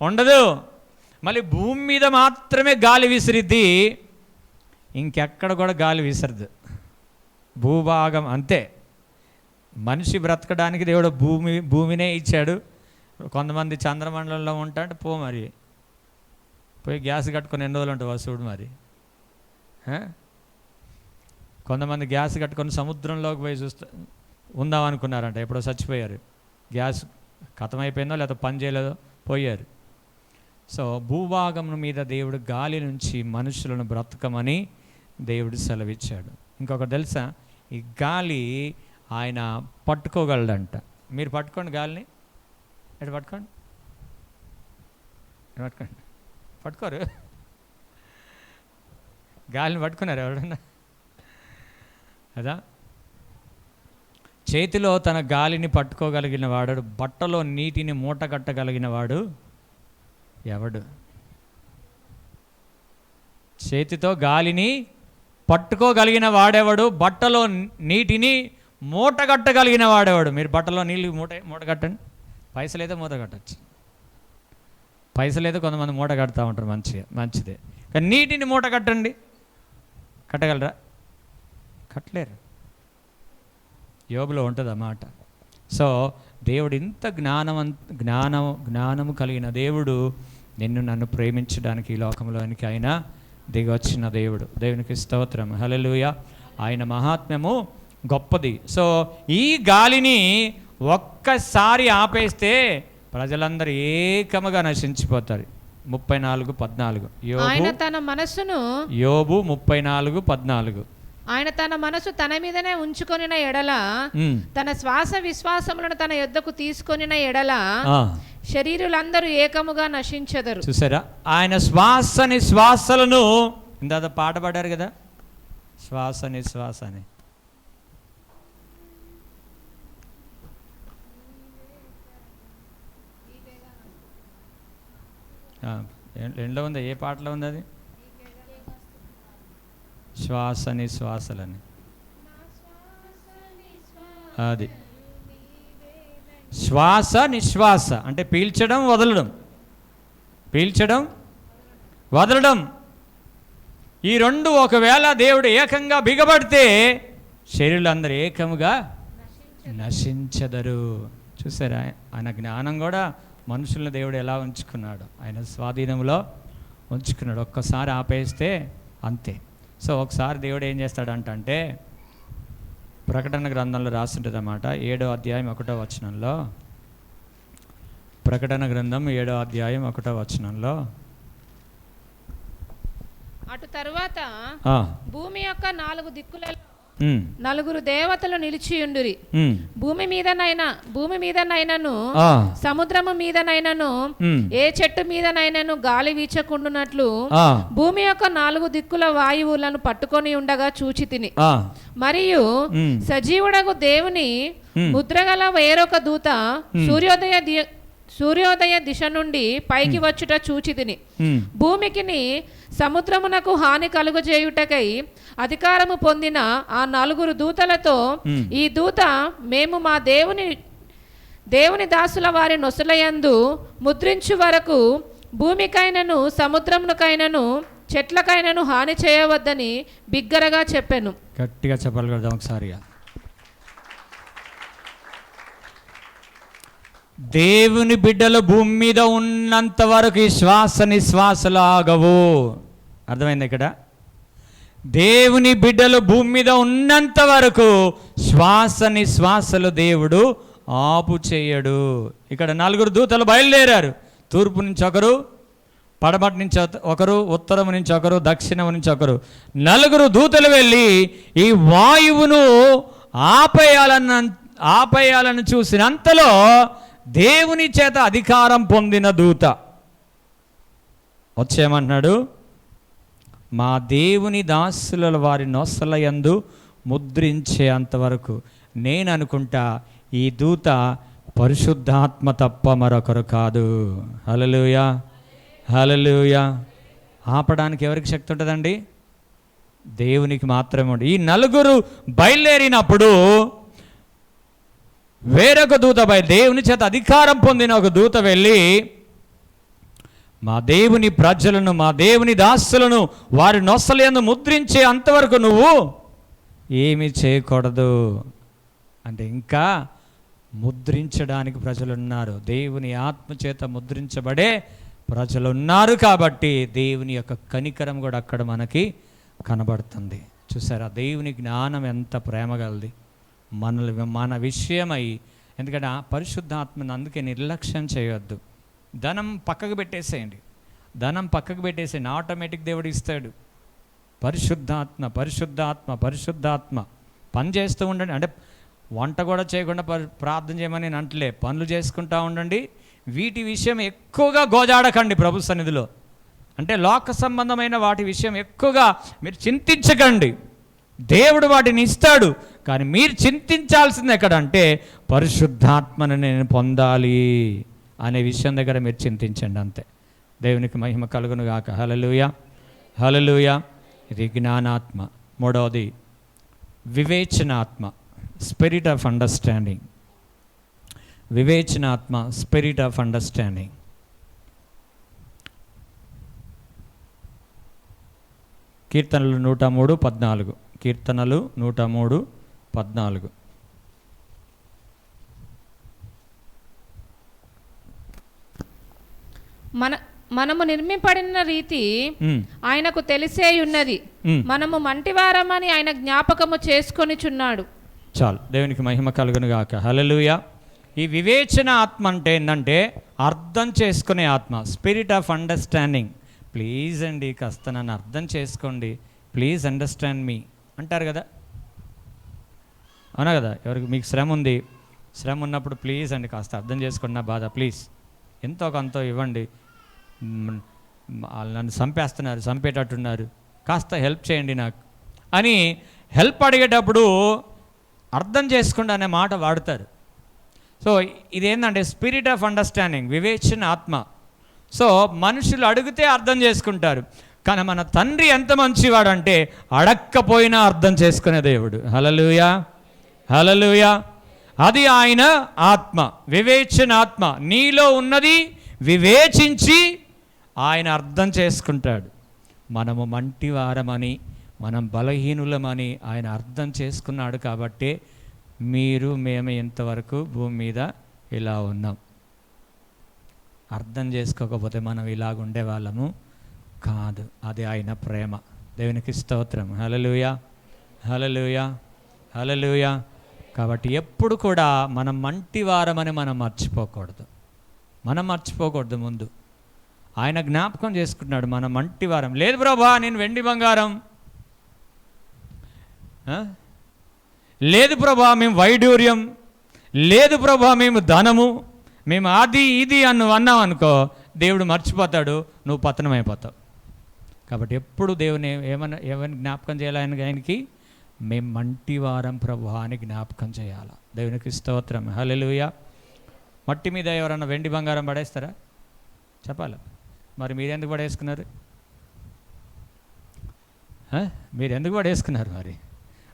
ఉండదు. మళ్ళీ భూమి మీద మాత్రమే గాలి విసిరిద్ది, ఇంకెక్కడ కూడా గాలి విసరదు. భూభాగం అంతే. మనిషి బ్రతకడానికి దేవుడు భూమినే ఇచ్చాడు. కొంతమంది చంద్రమండలంలో ఉంటాంటే మరి పోయి గ్యాస్ కట్టుకొని ఎన్ని రోజులు ఉంటావు చూడు. మరి కొంతమంది గ్యాస్ కట్టుకొని సముద్రంలోకి పోయి ఉందాం అనుకున్నారంట, ఎప్పుడో చచ్చిపోయారు. గ్యాస్ ఖతమైపోయిందో లేదా పని చేయలేదో పోయారు. సో భూభాగం మీద దేవుడు గాలి నుంచి మనుషులను బ్రతకమని దేవుడు సెలవిచ్చాడు. ఇంకొకటి తెలుసా? ఈ గాలి ఆయన పట్టుకోగలడంట. మీరు పట్టుకోండి గాలిని. ఎటు పట్టుకోండి, పట్టుకోరు. గాలిని పట్టుకున్నారు ఎవరన్నా? కదా. చేతిలో తన గాలిని పట్టుకోగలిగిన వాడు, బట్టలో నీటిని మూట కట్టగలిగిన వాడు ఎవడు? చేతితో గాలిని పట్టుకోగలిగిన వాడెవడు? బట్టలో నీటిని మూట కట్టగలిగిన వాడెవడు? మీరు బట్టలో నీళ్ళు మూట కట్టండి. పైసలైతే మూట కట్టచ్చు, పైసలైతే కొంతమంది మూట కడతా ఉంటారు, మంచిదే. కానీ నీటిని మూట కట్టండి, కట్టగలరా? కట్టలేరు. యోబులో ఉంటుంది అన్నమాట. సో దేవుడు ఇంత జ్ఞానము కలిగిన దేవుడు నిన్ను నన్ను ప్రేమించడానికి ఈ లోకంలోనికి ఆయన దిగొచ్చిన దేవుడు. దేవునికి స్తోత్రం, హల్లెలూయా. ఆయన మహాత్మ్యము గొప్పది. సో ఈ గాలిని ఒక్కసారి ఆపేస్తే ప్రజలందరూ ఏకముగా నశించిపోతారు. 34:14 ఆయన తన మనస్సును యోబు 34:14 ఆయన తన మనసు తన మీదనే ఉంచుకొనిన ఎడల, తన శ్వాస విశ్వాసములను తన యొద్దకు తీసుకొనిన ఎడల శరీరులందరూ ఏకముగా నశించెదరు. చూసారా, ఆయన శ్వాస నిశ్వాసలను ఇందాక పాట పాడారు కదా, శ్వాస నిశ్వాస అని. ఎండలో ఉంది, ఏ పాటలో ఉంది అది? శ్వాస నిశ్వాసలని. అది శ్వాస నిశ్వాస అంటే పీల్చడం వదలడం, పీల్చడం వదలడం. ఈ రెండు ఒకవేళ దేవుడు ఏకంగా బిగబడితే శరీరులందరూ ఏకముగా నశించెదరు. చూసారా, ఆయన జ్ఞానం కూడా మనుషులను దేవుడు ఎలా ఉంచుకున్నాడు, ఆయన స్వాధీనంలో ఉంచుకున్నాడు. ఒక్కసారి ఆపేస్తే అంతే. సో ఒకసారి దేవుడు ఏం చేస్తాడంటే, ప్రకటన గ్రంథంలో రాస్తుంటుంది అన్నమాట, 7వ అధ్యాయం 1వ వచనంలో. ప్రకటన గ్రంథం 7వ అధ్యాయం 1వ వచనంలో, అటు తరువాత భూమి యొక్క 4 దిక్కులలో 4 దేవతలు నిలిచియుండురి. భూమి మీదనైనను సముద్రము మీదనైనను ఏ చెట్టు మీదనైనను గాలి వీచకుండునట్లు భూమి యొక్క 4 దిక్కుల వాయువులను పట్టుకొని ఉండగా చూచితిని. మరియు సజీవుడగు దేవుని ముద్రగల వేరొక దూత సూర్యోదయ దిశ నుండి పైకి వచ్చుట చూచితిని. భూమికిని సముద్రమునకు హాని కలుగజేయుటకై అధికారము పొందిన ఆ 4 దూతలతో, ఈ దూత మేము మా దేవుని దాసుల వారి నొసలయందు ముద్రించు వరకు భూమికైనను సముద్రమునకైనను చెట్లకైనను హాని చేయవద్దని బిగ్గరగా చెప్పాను. గట్టిగా చెప్పాలి కదా ఒకసారిగా. దేవుని బిడ్డలు భూమి మీద ఉన్నంత వరకు ఈ శ్వాస నిశ్వాసలు ఆగవు. అర్థమైంది ఇక్కడ? దేవుని బిడ్డలు భూమి మీద ఉన్నంత వరకు శ్వాస నిశ్వాసలు దేవుడు ఆపు చేయడు. ఇక్కడ 4 దూతలు బయలుదేరారు. తూర్పు నుంచి ఒకరు, పడమటి నుంచి ఒకరు, ఉత్తరం నుంచి ఒకరు, దక్షిణం నుంచి ఒకరు. 4 దూతలు వెళ్ళి ఈ వాయువును ఆపేయాలని చూసినంతలో దేవుని చేత అధికారం పొందిన దూత వచ్చేయమంటున్నాడు, మా దేవుని దాసుల వారి నొసలయందు ముద్రించే అంతవరకు నేను అనుకుంటా ఈ దూత పరిశుద్ధాత్మ తప్ప మరొకరు కాదు. హల్లెలూయా, హల్లెలూయా. ఆపడానికి ఎవరికి శక్తి ఉంటుందండి? దేవునికి మాత్రమే ఉంటుంది. ఈ 4 బయలుదేరినప్పుడు వేరొక దూత దేవుని చేత అధికారం పొందిన ఒక దూత వెళ్ళి, మా దేవుని ప్రజలను, మా దేవుని దాసులను వారి నొసలయందు ముద్రించే అంతవరకు నువ్వు ఏమీ చేయకూడదు అంటే, ఇంకా ముద్రించడానికి ప్రజలున్నారు. దేవుని ఆత్మ చేత ముద్రించబడే ప్రజలున్నారు. కాబట్టి దేవుని యొక్క కనికరం కూడా అక్కడ మనకి కనబడుతుంది. చూసారా, దేవుని జ్ఞానం ఎంత ప్రేమ గలది మన విషయమై. ఎందుకంటే పరిశుద్ధాత్మను అందుకే నిర్లక్ష్యం చేయొద్దు. ధనం పక్కకు పెట్టేసేయండి, ధనం పక్కకు పెట్టేసేయండి, ఆటోమేటిక్ దేవుడు ఇస్తాడు. పరిశుద్ధాత్మ పరిశుద్ధాత్మ పరిశుద్ధాత్మ పని చేస్తూ ఉండండి. అంటే వంట కూడా చేయకుండా ప్రార్థన చేయమని నేను అంటలే, పనులు చేసుకుంటూ ఉండండి. వీటి విషయం ఎక్కువగా గోజాడకండి ప్రభు సన్నిధిలో. అంటే లోక సంబంధమైన వాటి విషయం ఎక్కువగా మీరు చింతించకండి. దేవుడు వాటిని ఇస్తాడు. కానీ మీరు చింతించాల్సింది ఎక్కడంటే పరిశుద్ధాత్మను నేను పొందాలి అనే విషయం దగ్గర మీరు చింతించండి అంతే. దేవునికి మహిమ కలుగును గాక. హల్లెలూయా, హల్లెలూయా. ఇది జ్ఞానాత్మ. మూడవది వివేచనాత్మ, స్పిరిట్ ఆఫ్ అండర్స్టాండింగ్. వివేచనాత్మ, స్పిరిట్ ఆఫ్ అండర్స్టాండింగ్. కీర్తనలు 103:14. కీర్తనలు 103:14. మనము నిర్మింపడిన రీతి ఆయనకు తెలిసే ఉన్నది, మనము మంటివారమని ఆయన జ్ఞాపకము చేసుకొనిచున్నాడు. చాలు. దేవునికి మహిమ కలుగును గాక. హల్లెలూయా. ఈ వివేచన ఆత్మ అంటే ఏంటంటే అర్థం చేసుకునే ఆత్మ, స్పిరిట్ ఆఫ్ అండర్స్టాండింగ్. ప్లీజ్ అండి కాస్త నన్ను అర్థం చేసుకోండి, ప్లీజ్ అండర్స్టాండ్ మీ అంటారు కదా, అవునా కదా? ఎవరికి మీకు శ్రమ ఉంది, శ్రమ ఉన్నప్పుడు ప్లీజ్ అండి కాస్త అర్థం చేసుకోండి నా బాధ, ప్లీజ్ ఎంతో కొంత ఇవ్వండి, నన్ను చంపేస్తున్నారు, చంపేటట్టున్నారు, కాస్త హెల్ప్ చేయండి నాకు అని హెల్ప్ అడిగేటప్పుడు అర్థం చేసుకోండి అనే మాట వాడతారు. సో ఇదేంటంటే స్పిరిట్ ఆఫ్ అండర్స్టాండింగ్, వివేచన ఆత్మ. సో మనుషులు అడిగితే అర్థం చేసుకుంటారు, కానీ మన తండ్రి ఎంత మంచివాడంటే అడక్కపోయినా అర్థం చేసుకునే దేవుడు. హల్లెలూయా, హల్లెలూయా. అది ఆయన ఆత్మ, వివేచన ఆత్మ. నీలో ఉన్నది వివేచించి ఆయన అర్థం చేసుకుంటాడు. మనము మంటివారమని, మనం బలహీనులమని ఆయన అర్థం చేసుకున్నాడు కాబట్టి మీరు మేము ఇంతవరకు భూమి మీద ఇలా ఉన్నాం. అర్థం చేసుకోకపోతే మనం ఇలాగ ఉండేవాళ్ళము కాదు. అది ఆయన ప్రేమ. దేవునికి స్తోత్రం. హల్లెలూయా, హల్లెలూయా, హల్లెలూయా. కాబట్టి ఎప్పుడు కూడా మనం మంటివారమని మనం మర్చిపోకూడదు, మనం మర్చిపోకూడదు. ముందు ఆయన జ్ఞాపకం చేసుకుంటున్నాడు మనం మంటివారం. లేదు ప్రభా నేను వెండి బంగారం, లేదు ప్రభా మేము వైడూర్యం, లేదు ప్రభా మేము ధనము, మేము అది ఇది అని నువ్వు అన్నావు అనుకో, దేవుడు మర్చిపోతాడు, నువ్వు పతనం అయిపోతావు. కాబట్టి ఎప్పుడు దేవుని ఏమని జ్ఞాపకం చేయాలి? ఆయనకి మేము మంటివారం ప్రభు అని జ్ఞాపకం చేయాలి. దేవునికి స్తోత్రం. హల్లెలూయా. మట్టి మీద ఎవరన్నా వెండి బంగారం పడేస్తారా? చెప్పాలి. మరి మీరెందుకు పడేసుకున్నారు? మీరు ఎందుకు పడేసుకున్నారు? మరి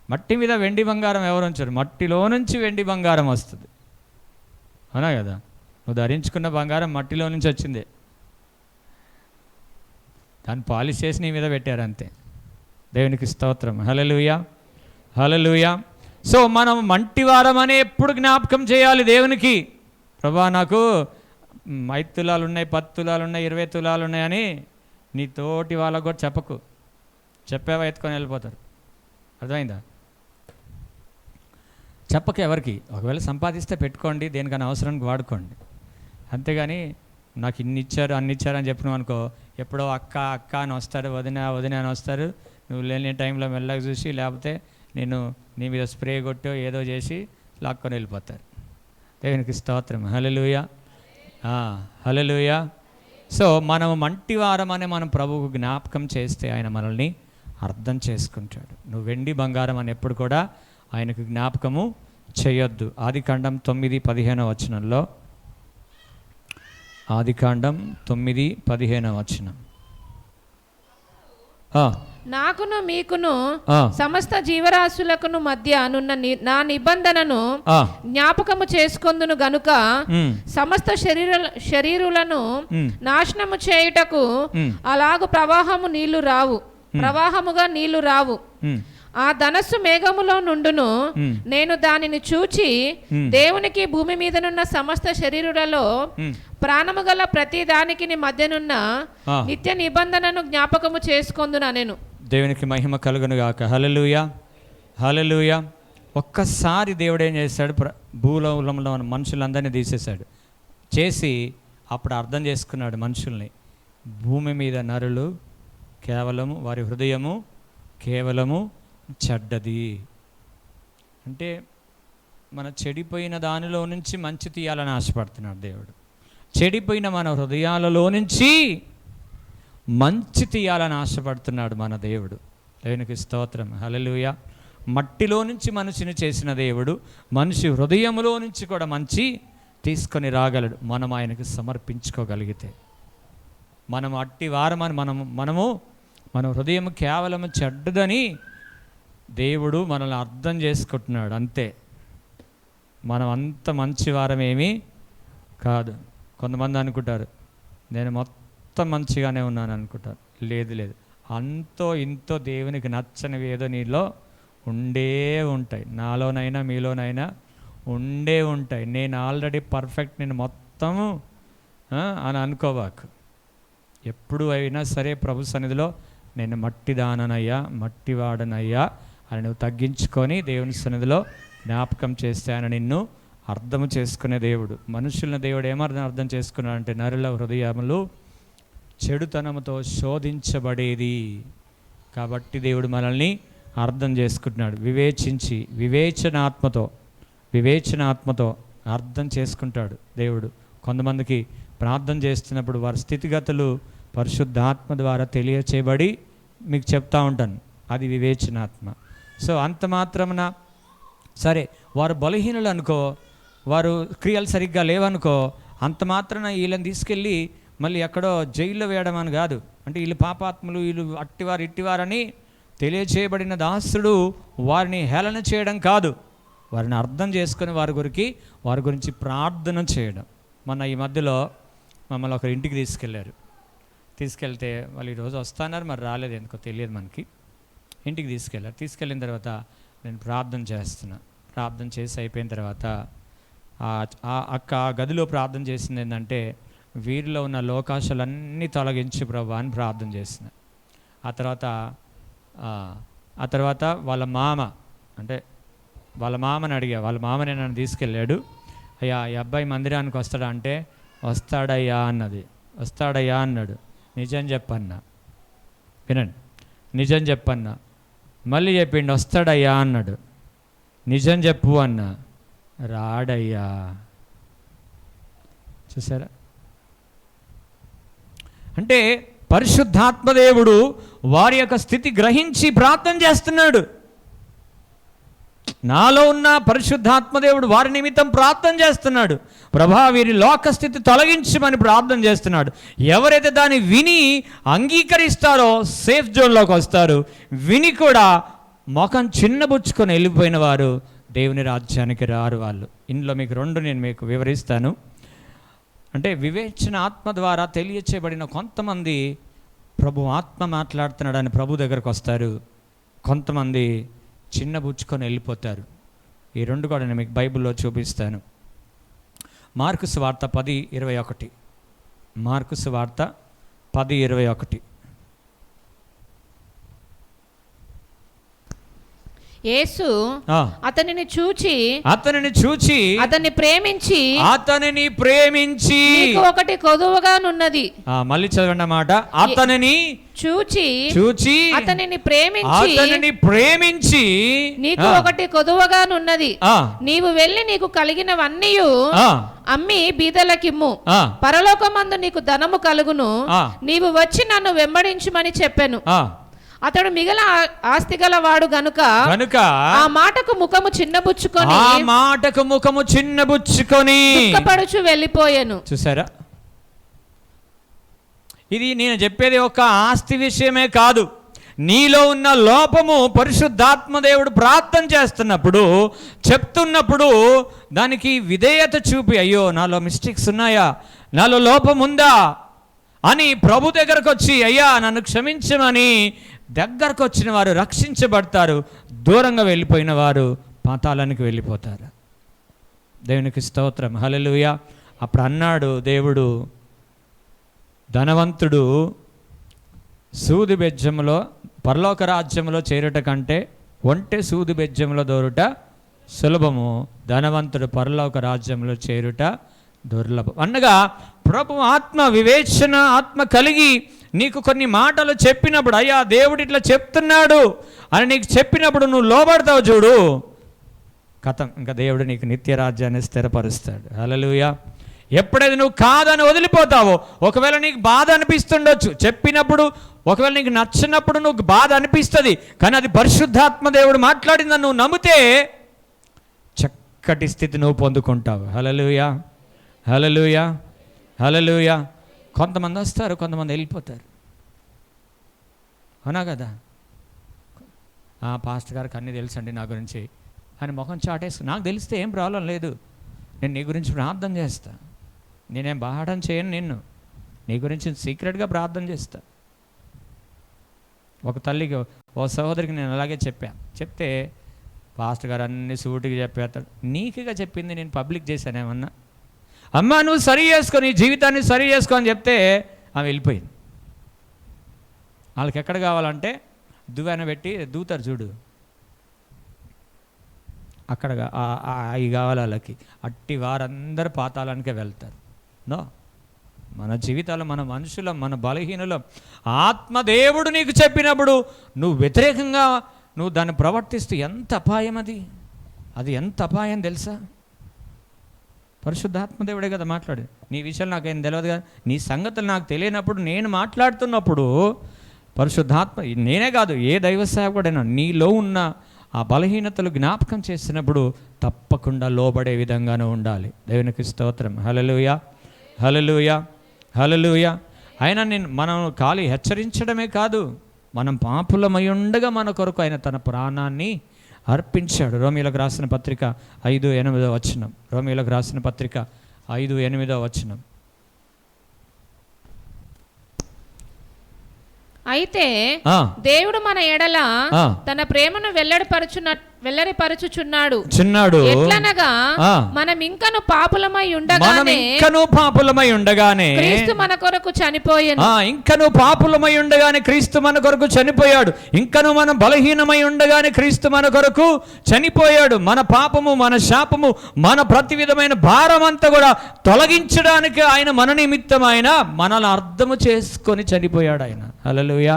మట్టి మీద వెండి బంగారం ఎవరు ఉంచారు? మట్టిలో నుంచి వెండి బంగారం వస్తుంది, అవునా కదా? నువ్వు ధరించుకున్న బంగారం మట్టిలో నుంచి వచ్చిందే, దాన్ని పాలిష్ చేసి నీ మీద పెట్టారు అంతే. దేవునికి స్తోత్రం. హల్లెలూయా, హల్లెలూయా. సో మనం మంటివారం అనే ఎప్పుడు జ్ఞాపకం చేయాలి దేవునికి. ప్రభా నాకు 5 తులాలు ఉన్నాయి, 10 తులాలు ఉన్నాయి, 20 తులాలు ఉన్నాయని నీ తోటి వాళ్ళకు కూడా చెప్పకు. చెప్పావా ఎత్తుకొని వెళ్ళిపోతారు. అర్థమైందా? చెప్పక ఎవరికి. ఒకవేళ సంపాదిస్తే పెట్టుకోండి, దేనికైనా అవసరానికి వాడుకోండి, అంతేగాని నాకు ఇన్ని ఇచ్చారు అన్ని ఇచ్చారు అని చెప్పినావు అనుకో, ఎప్పుడో అక్క అక్క అని వస్తారు, వదిన వదిన అని వస్తారు, నువ్వు లేని టైంలో మెల్లగా చూసి లేకపోతే నేను నీ మీద స్ప్రే కొట్టో ఏదో చేసి లాక్కొని వెళ్ళిపోతారు. దేవునికి స్తోత్రం. హల్లెలూయా, హల్లెలూయా. సో మనము మంటివారం అని మనం ప్రభువుకు జ్ఞాపకం చేస్తే ఆయన మనల్ని అర్థం చేసుకుంటాడు. నువ్వు వెండి బంగారం అని ఎప్పుడు కూడా ఆయనకు జ్ఞాపకము చేయొద్దు. ఆదికాండం 9:15 వచనంలో, ఆదికాండం 9:15 వచనం, నాకును మీకును సమస్త జీవరాశులకును మధ్య నున్న నా నిబంధనను జ్ఞాపకము చేసుకొందును గనుక సమస్త శరీరులను నాశనము చేయుటకు అలాగు ప్రవాహముగా నీళ్లు రావు. ఆ ధనస్సు మేఘములో నుండును, నేను దానిని చూచి దేవునికి భూమి మీదనున్న సమస్త శరీరులలో ప్రాణము గల ప్రతి దానికి మధ్యనున్న నిత్య నిబంధనను జ్ఞాపకము చేసుకొందునా నేను. దేవునికి మహిమ కలుగును గాక. హల్లెలూయా, హల్లెలూయా. ఒక్కసారి దేవుడు ఏం చేశాడు? భూలోకంలో ఉన్న మనుషులందరినీ తీసేశాడు. చేసి అప్పుడు అర్థం చేసుకున్నాడు మనుషుల్ని. భూమి మీద నరులు కేవలము, వారి హృదయము కేవలము చెడ్డది. అంటే మన చెడిపోయిన దానిలో నుంచి మంచి తీయాలని ఆశపడుతున్నాడు దేవుడు. చెడిపోయిన మన హృదయాలలో నుంచి మంచి తీయాలని ఆశపడుతున్నాడు మన దేవుడు. దేవునికి స్తోత్రం. హల్లెలూయా. మట్టిలో నుంచి మనిషిని చేసిన దేవుడు మనిషి హృదయంలో నుంచి కూడా మంచి తీసుకొని రాగలడు, మనం ఆయనకు సమర్పించుకోగలిగితే. మనం అట్టి వారమని మన హృదయం కేవలం చెడ్డదని దేవుడు మనల్ని అర్థం చేసుకుంటున్నాడు, అంతే. మనం అంత మంచి వారమేమీ కాదు. కొంతమంది అనుకుంటారు నేను మొత్తం మంచిగానే ఉన్నాను అనుకుంటారు. లేదు, అంతో ఇంతో దేవునికి నచ్చనివి ఏదో నీలో ఉండే ఉంటాయి, నాలోనైనా మీలోనైనా ఉండే ఉంటాయి. నేను ఆల్రెడీ పర్ఫెక్ట్, నేను మొత్తము అని అనుకోవాకు. ఎప్పుడు అయినా సరే ప్రభు సన్నిధిలో నేను మట్టిదాననయ్యా, మట్టివాడనయ్యా అని నువ్వు తగ్గించుకొని దేవుని సన్నిధిలో జ్ఞాపకం చేస్తే ఆయన నిన్ను అర్థం చేసుకునే దేవుడు. మనుషులను దేవుడు అర్థం చేసుకున్నాడంటే నరుల హృదయములు చెడుతనముతో శోధించబడేది కాబట్టి దేవుడు మనల్ని అర్థం చేసుకుంటున్నాడు. వివేచనాత్మతో అర్థం చేసుకుంటాడు దేవుడు. కొంతమందికి ప్రార్థన చేస్తున్నప్పుడు వారి స్థితిగతులు పరిశుద్ధాత్మ ద్వారా తెలియచేయబడి మీకు చెప్తా ఉంటాను, అది వివేచనాత్మ. సో అంత మాత్రమున సరే వారు బలహీనులు అనుకో, వారు క్రియలు సరిగ్గా లేవనుకో, అంత మాత్రాన వీళ్ళని తీసుకెళ్ళి మళ్ళీ ఎక్కడో జైల్లో వేయడం అని కాదు. అంటే వీళ్ళు పాపాత్ములు, వీళ్ళు అట్టివారు ఇట్టివారని తెలియచేయబడిన దాసుడు వారిని హేళన చేయడం కాదు, వారిని అర్థం చేసుకుని వారి గురించి ప్రార్థన చేయడం. మొన్న ఈ మధ్యలో మమ్మల్ని ఒకరి ఇంటికి తీసుకెళ్తే వాళ్ళు ఈరోజు వస్తున్నారు, మరి రాలేదు ఎందుకో తెలియదు మనకి. ఇంటికి తీసుకెళ్ళిన తర్వాత నేను ప్రార్థన చేసి అయిపోయిన తర్వాత అక్క ఆ గదిలో ప్రార్థన చేసింది ఏంటంటే వీరిలో ఉన్న లోకాశాలన్నీ తొలగించి ప్రభు అని ప్రార్థన చేసిన. ఆ తర్వాత వాళ్ళ మామని అడిగా, వాళ్ళ మామని నన్ను తీసుకెళ్ళాడు. అయ్యా ఈ అబ్బాయి మందిరానికి వస్తాడా అంటే వస్తాడయ్యా అన్నాడు. నిజం చెప్పన్నా, వినండి, నిజం చెప్పన్నా. మళ్ళీ చెప్పిండు వస్తాడయ్యా అన్నాడు. నిజం చెప్పు అన్నా, రాడయ్యా. చూసారా? అంటే పరిశుద్ధాత్మదేవుడు వారి యొక్క స్థితి గ్రహించి ప్రార్థన చేస్తున్నాడు. నాలో ఉన్న పరిశుద్ధాత్మదేవుడు వారి నిమిత్తం ప్రార్థన చేస్తున్నాడు. ప్రభా వీరి లోకస్థితి తొలగించమని ప్రార్థన చేస్తున్నాడు. ఎవరైతే దాన్ని విని అంగీకరిస్తారో సేఫ్ జోన్లోకి వస్తారు. విని కూడా ముఖం చిన్నబుచ్చుకొని వెళ్ళిపోయిన వారు దేవుని రాజ్యానికి రారు వాళ్ళు. ఇందులో నేను మీకు వివరిస్తాను. అంటే వివేచన ఆత్మ ద్వారా తెలియచేయబడిన కొంతమంది ప్రభు ఆత్మ మాట్లాడుతున్నాడని ప్రభు దగ్గరకు వస్తారు, కొంతమంది చిన్నబుచ్చుకొని వెళ్ళిపోతారు. ఈ రెండు కూడా నేను మీకు బైబిల్లో చూపిస్తాను. మార్కు సువార్త 10:21. మార్కు సువార్త 10:21. యేసు అతనిని చూచి అతన్ని ప్రేమించి నీకు ఒకటి కొదువగానున్నది. మళ్ళీ చదవండి అన్నమాట. అతనిని చూచి అతనిని ప్రేమించి నీకు ఒకటి కొదువగానున్నది. నీవు వెళ్ళి నీకు కలిగినవన్నీ అమ్మి బీదలకిమ్ము, పరలోకమందు నీకు ధనము కలుగును. నీవు వచ్చి నన్ను వెంబడించుమని చెప్పెను. అతడు మిగల ఆస్తి గలవాడు గనుక ఆ మాటకు ముఖము చిన్నబుచ్చుకొని దుఃఖపడుచు వెళ్ళిపోయాను. చూసారా? ఇది నేను చెప్పేది ఒక ఆస్తి విషయమే కాదు. నీలో ఉన్న లోపము పరిశుద్ధాత్మదేవుడు ప్రార్థన చెప్తున్నప్పుడు దానికి విధేయత చూపి, అయ్యో నాలో మిస్టేక్స్ ఉన్నాయా, నాలో లోపం ఉందా అని ప్రభు దగ్గరకు వచ్చి అయ్యా నన్ను క్షమించమని దగ్గరకు వచ్చిన వారు రక్షించబడతారు. దూరంగా వెళ్ళిపోయిన వారు పాతాళానికి వెళ్ళిపోతారు. దేవునికి స్తోత్రం, హల్లెలూయా. అప్పుడు అన్నాడు దేవుడు, ధనవంతుడు సూది బెజ్జములో పరలోక రాజ్యంలో చేరుట కంటే ఒంటె సూది బెజ్జంలో దోరుట సులభము, ధనవంతుడు పరలోక రాజ్యంలో చేరుట దుర్లభం. అనగా ప్రభు ఆత్మ, వివేచన ఆత్మ కలిగి నీకు కొన్ని మాటలు చెప్పినప్పుడు, అయ్యా దేవుడు ఇట్లా చెప్తున్నాడు అని నీకు చెప్పినప్పుడు నువ్వు లోబడతావు చూడు, కథం, ఇంకా దేవుడు నీకు నిత్య రాజ్యాన్ని స్థిరపరుస్తాడు. హల్లెలూయా. ఎప్పుడైతే నువ్వు కాదని వదిలిపోతావో, ఒకవేళ నీకు బాధ అనిపిస్తుండొచ్చు, చెప్పినప్పుడు ఒకవేళ నీకు నచ్చినప్పుడు నువ్వు బాధ అనిపిస్తుంది, కానీ అది పరిశుద్ధాత్మ దేవుడు మాట్లాడిందని నువ్వు నమ్మితే చక్కటి స్థితి నువ్వు పొందుకుంటావు. హల్లెలూయా, హల్లెలూయా, హల్లెలూయా. కొంతమంది వస్తారు, కొంతమంది వెళ్ళిపోతారు, అవునా కదా? పాస్టర్ గారికి అన్నీ తెలుసండి నా గురించి అని ముఖం చాటేసి, నాకు తెలిస్తే ఏం ప్రాబ్లం లేదు, నేను నీ గురించి ప్రార్థన చేస్తా, నేనేం బాహడం చేయను, నిన్ను నీ గురించి సీక్రెట్గా ప్రార్థన చేస్తా. ఒక తల్లికి, ఓ సహోదరికి నేను అలాగే చెప్తే పాస్టర్ గారు అన్ని సూటిగా చెప్పేస్తాడు. నీకుగా చెప్పింది నేను పబ్లిక్ చేశాను ఏమన్నా? అమ్మా నువ్వు సరి చేసుకో, నీ జీవితాన్ని సరి చేసుకో అని చెప్తే ఆమె వెళ్ళిపోయింది. వాళ్ళకి ఎక్కడ కావాలంటే దువ్వెన పెట్టి దూతారు చూడు, అక్కడ అవి కావాలి వాళ్ళకి. అట్టి వారందరూ పాతాళానికే వెళ్తారు. నో, మన జీవితాలు, మన మనుషులం, మన బలహీనులం. ఆత్మదేవుడు నీకు చెప్పినప్పుడు నువ్వు వ్యతిరేకంగా నువ్వు దాన్ని ప్రవర్తిస్తూ ఎంత అపాయం అది ఎంత అపాయం తెలుసా? పరిశుద్ధాత్మదేవుడే కదా మాట్లాడు. నీ విషయాలు నాకేం తెలియదు కదా, నీ సంగతులు నాకు తెలియనప్పుడు నేను మాట్లాడుతున్నప్పుడు పరిశుద్ధాత్మ, నేనే కాదు ఏ దైవ సేవకుడైనా నీలో ఉన్న ఆ బలహీనతలు జ్ఞాపకం చేసినప్పుడు తప్పకుండా లోబడే విధంగానే ఉండాలి. దేవునికి స్తోత్రం. హల్లెలూయా, హల్లెలూయా, హల్లెలూయా. అయినా మనం ఖాళీ హెచ్చరించడమే కాదు, మనం పాపులమై ఉండగా మన కొరకు ఆయన తన ప్రాణాన్ని అర్పించాడు. రోమీయులకు రాసిన పత్రిక 5:8 వచనం. రోమీయులకు రాసిన పత్రిక 5:8 వచనం. అయితే దేవుడు మన ఎడల తన ప్రేమను వెల్లడిపరచుచున్నాడు. ఎట్లనగా మనం ఇంకను పాపులమై ఉండగానే క్రీస్తు మన కొరకు చనిపోయాడు. ఇంకను పాపులమై ఉండగానే క్రీస్తు మన కొరకు చనిపోయాడు. ఇంకను మనం బలహీనమై ఉండగానే క్రీస్తు మన కొరకు చనిపోయాడు. మన పాపము, మన శాపము, మన ప్రతి విధమైన భారం అంతా కూడా తొలగించడానికి ఆయన మన నిమిత్తం ఆయన మనల్ని అర్థము చేసుకొని చనిపోయాడు ఆయన. హల్లెలూయా,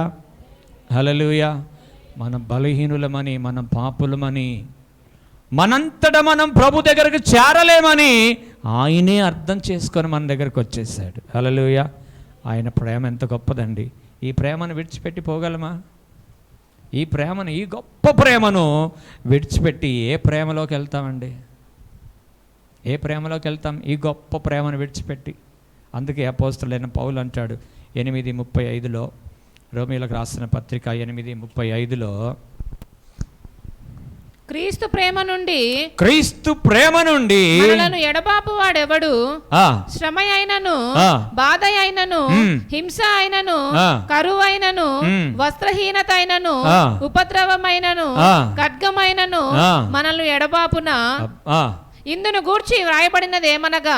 హల్లెలూయా. మనం బలహీనులమని, మనం పాపులమని, మనంతట మనం ప్రభు దగ్గరకు చేరలేమని ఆయనే అర్థం చేసుకొని మన దగ్గరకు వచ్చేసాడు. హల్లెలూయా. ఆయన ప్రేమ ఎంత గొప్పదండి. ఈ ప్రేమను విడిచిపెట్టి పోగలమా? ఈ ప్రేమను, ఈ గొప్ప ప్రేమను విడిచిపెట్టి ఏ ప్రేమలోకి వెళ్తామండి? ఏ ప్రేమలోకి వెళ్తాం ఈ గొప్ప ప్రేమను విడిచిపెట్టి? అందుకే అపోస్తలుడైన పౌలు అంటాడు 8:35లో, రోమీయులకు రాసిన పత్రిక 8:35లో, క్రీస్తు ప్రేమ నుండి మనలను ఎడబాపు వాడెవడు? శ్రమ అయినను, బాధ అయినను, హింస అయినను, కరువు అయినను, వస్త్రహీనత అయినను, ఉపద్రవమైనను, ఖడ్గమైనను మనల్ని ఎడబాపున. ఇందును గూర్చి వ్రాయబడినది ఏమనగా,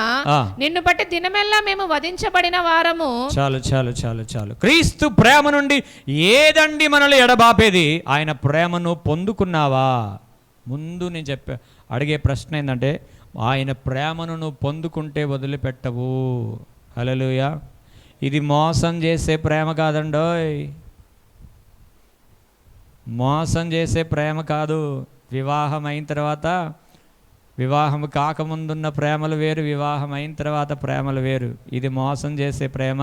నిన్ను బట్టి దినమెల్లా మేము వధించబడిన వారము. చాలు చాలు చాలు చాలు. క్రీస్తు ప్రేమ నుండి ఏదండి మనల్ని ఎడబాపేది? ఆయన ప్రేమను పొందుకున్నావా? ముందు నేను అడిగే ప్రశ్న ఏంటంటే, ఆయన ప్రేమను నువ్వు పొందుకుంటే వదిలిపెట్టవు. హల్లెలూయా. ఇది మోసం చేసే ప్రేమ కాదండోయ్, మోసం చేసే ప్రేమ కాదు. వివాహం అయిన తర్వాత, వివాహం కాకముందున్న ప్రేమలు వేరు, వివాహం అయిన తర్వాత ప్రేమలు వేరు. ఇది మోసం చేసే ప్రేమ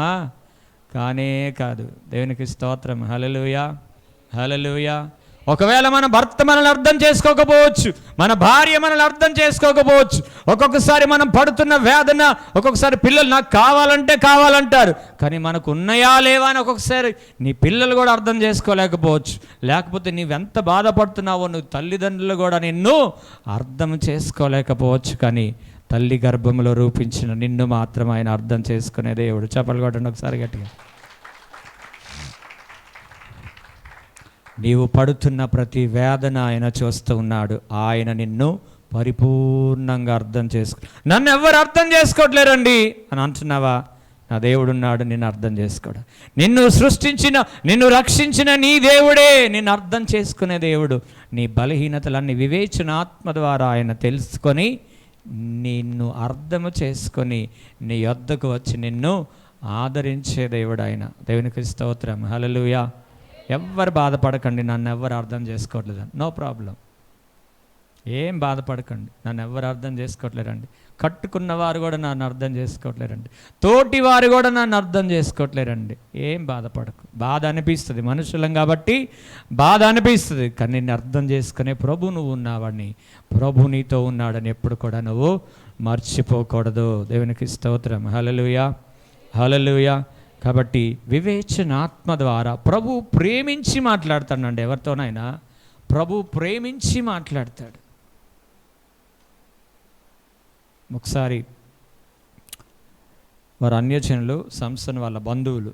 కానే కాదు. దేవునికి స్తోత్రం. హల్లెలూయా, హల్లెలూయా. ఒకవేళ మన భర్త మనల్ని అర్థం చేసుకోకపోవచ్చు, మన భార్య మనల్ని అర్థం చేసుకోకపోవచ్చు, ఒక్కొక్కసారి మనం పడుతున్న వేదన, ఒక్కొక్కసారి పిల్లలు నాకు కావాలంటారు, కానీ మనకు ఉన్నాయా లేవా అని ఒక్కొక్కసారి నీ పిల్లలు కూడా అర్థం చేసుకోలేకపోవచ్చు. లేకపోతే నీవెంత బాధపడుతున్నావో నువ్వు తల్లిదండ్రులు కూడా నిన్ను అర్థం చేసుకోలేకపోవచ్చు. కానీ తల్లి గర్భంలో రూపించిన నిన్ను మాత్రం ఆయన అర్థం చేసుకునే దేవుడు. చెప్పలు కొట్టండి ఒకసారి గట్టిగా. నీవు పడుతున్న ప్రతి వేదన ఆయన చూస్తూ ఉన్నాడు. ఆయన నిన్ను పరిపూర్ణంగా అర్థం నన్ను ఎవరు అర్థం చేసుకోవట్లేరండి అని అంటున్నావా? నా దేవుడు ఉన్నాడు నిన్ను అర్థం చేసుకోడు. నిన్ను సృష్టించిన, నిన్ను రక్షించిన నీ దేవుడే నిన్ను అర్థం చేసుకునే దేవుడు. నీ బలహీనతలన్నీ వివేచనాత్మ ద్వారా ఆయన తెలుసుకొని నిన్ను అర్థము చేసుకొని నీ యొద్దకు వచ్చి నిన్ను ఆదరించే దేవుడు ఆయన. దేవునికి స్తోత్రం. హల్లెలూయా. ఎవ్వరు బాధపడకండి, నన్ను ఎవ్వరు అర్థం చేసుకోవట్లేదు, నో ప్రాబ్లం. ఏం బాధపడకండి, నన్ను ఎవరు అర్థం చేసుకోవట్లేరండి. కట్టుకున్న వారు కూడా నన్ను అర్థం చేసుకోవట్లేరండి, తోటి వారు కూడా నన్ను అర్థం చేసుకోవట్లేరండి. ఏం బాధపడకు. బాధ అనిపిస్తుంది, మనుషులం కాబట్టి బాధ అనిపిస్తుంది. కానీ నిన్ను అర్థం చేసుకునే ప్రభు నువ్వు ఉన్నావని, ప్రభు నీతో ఉన్నాడని ఎప్పుడు కూడా నువ్వు మర్చిపోకూడదు. దేవునికి స్తోత్రం. హల్లెలూయా, హల్లెలూయా. కాబట్టి వివేచనాత్మ ద్వారా ప్రభు ప్రేమించి మాట్లాడతాడండి. ఎవరితోనైనా ప్రభు ప్రేమించి మాట్లాడతాడు. ఒకసారి వారు అన్యజనులు, సంసోను వాళ్ళ బంధువులు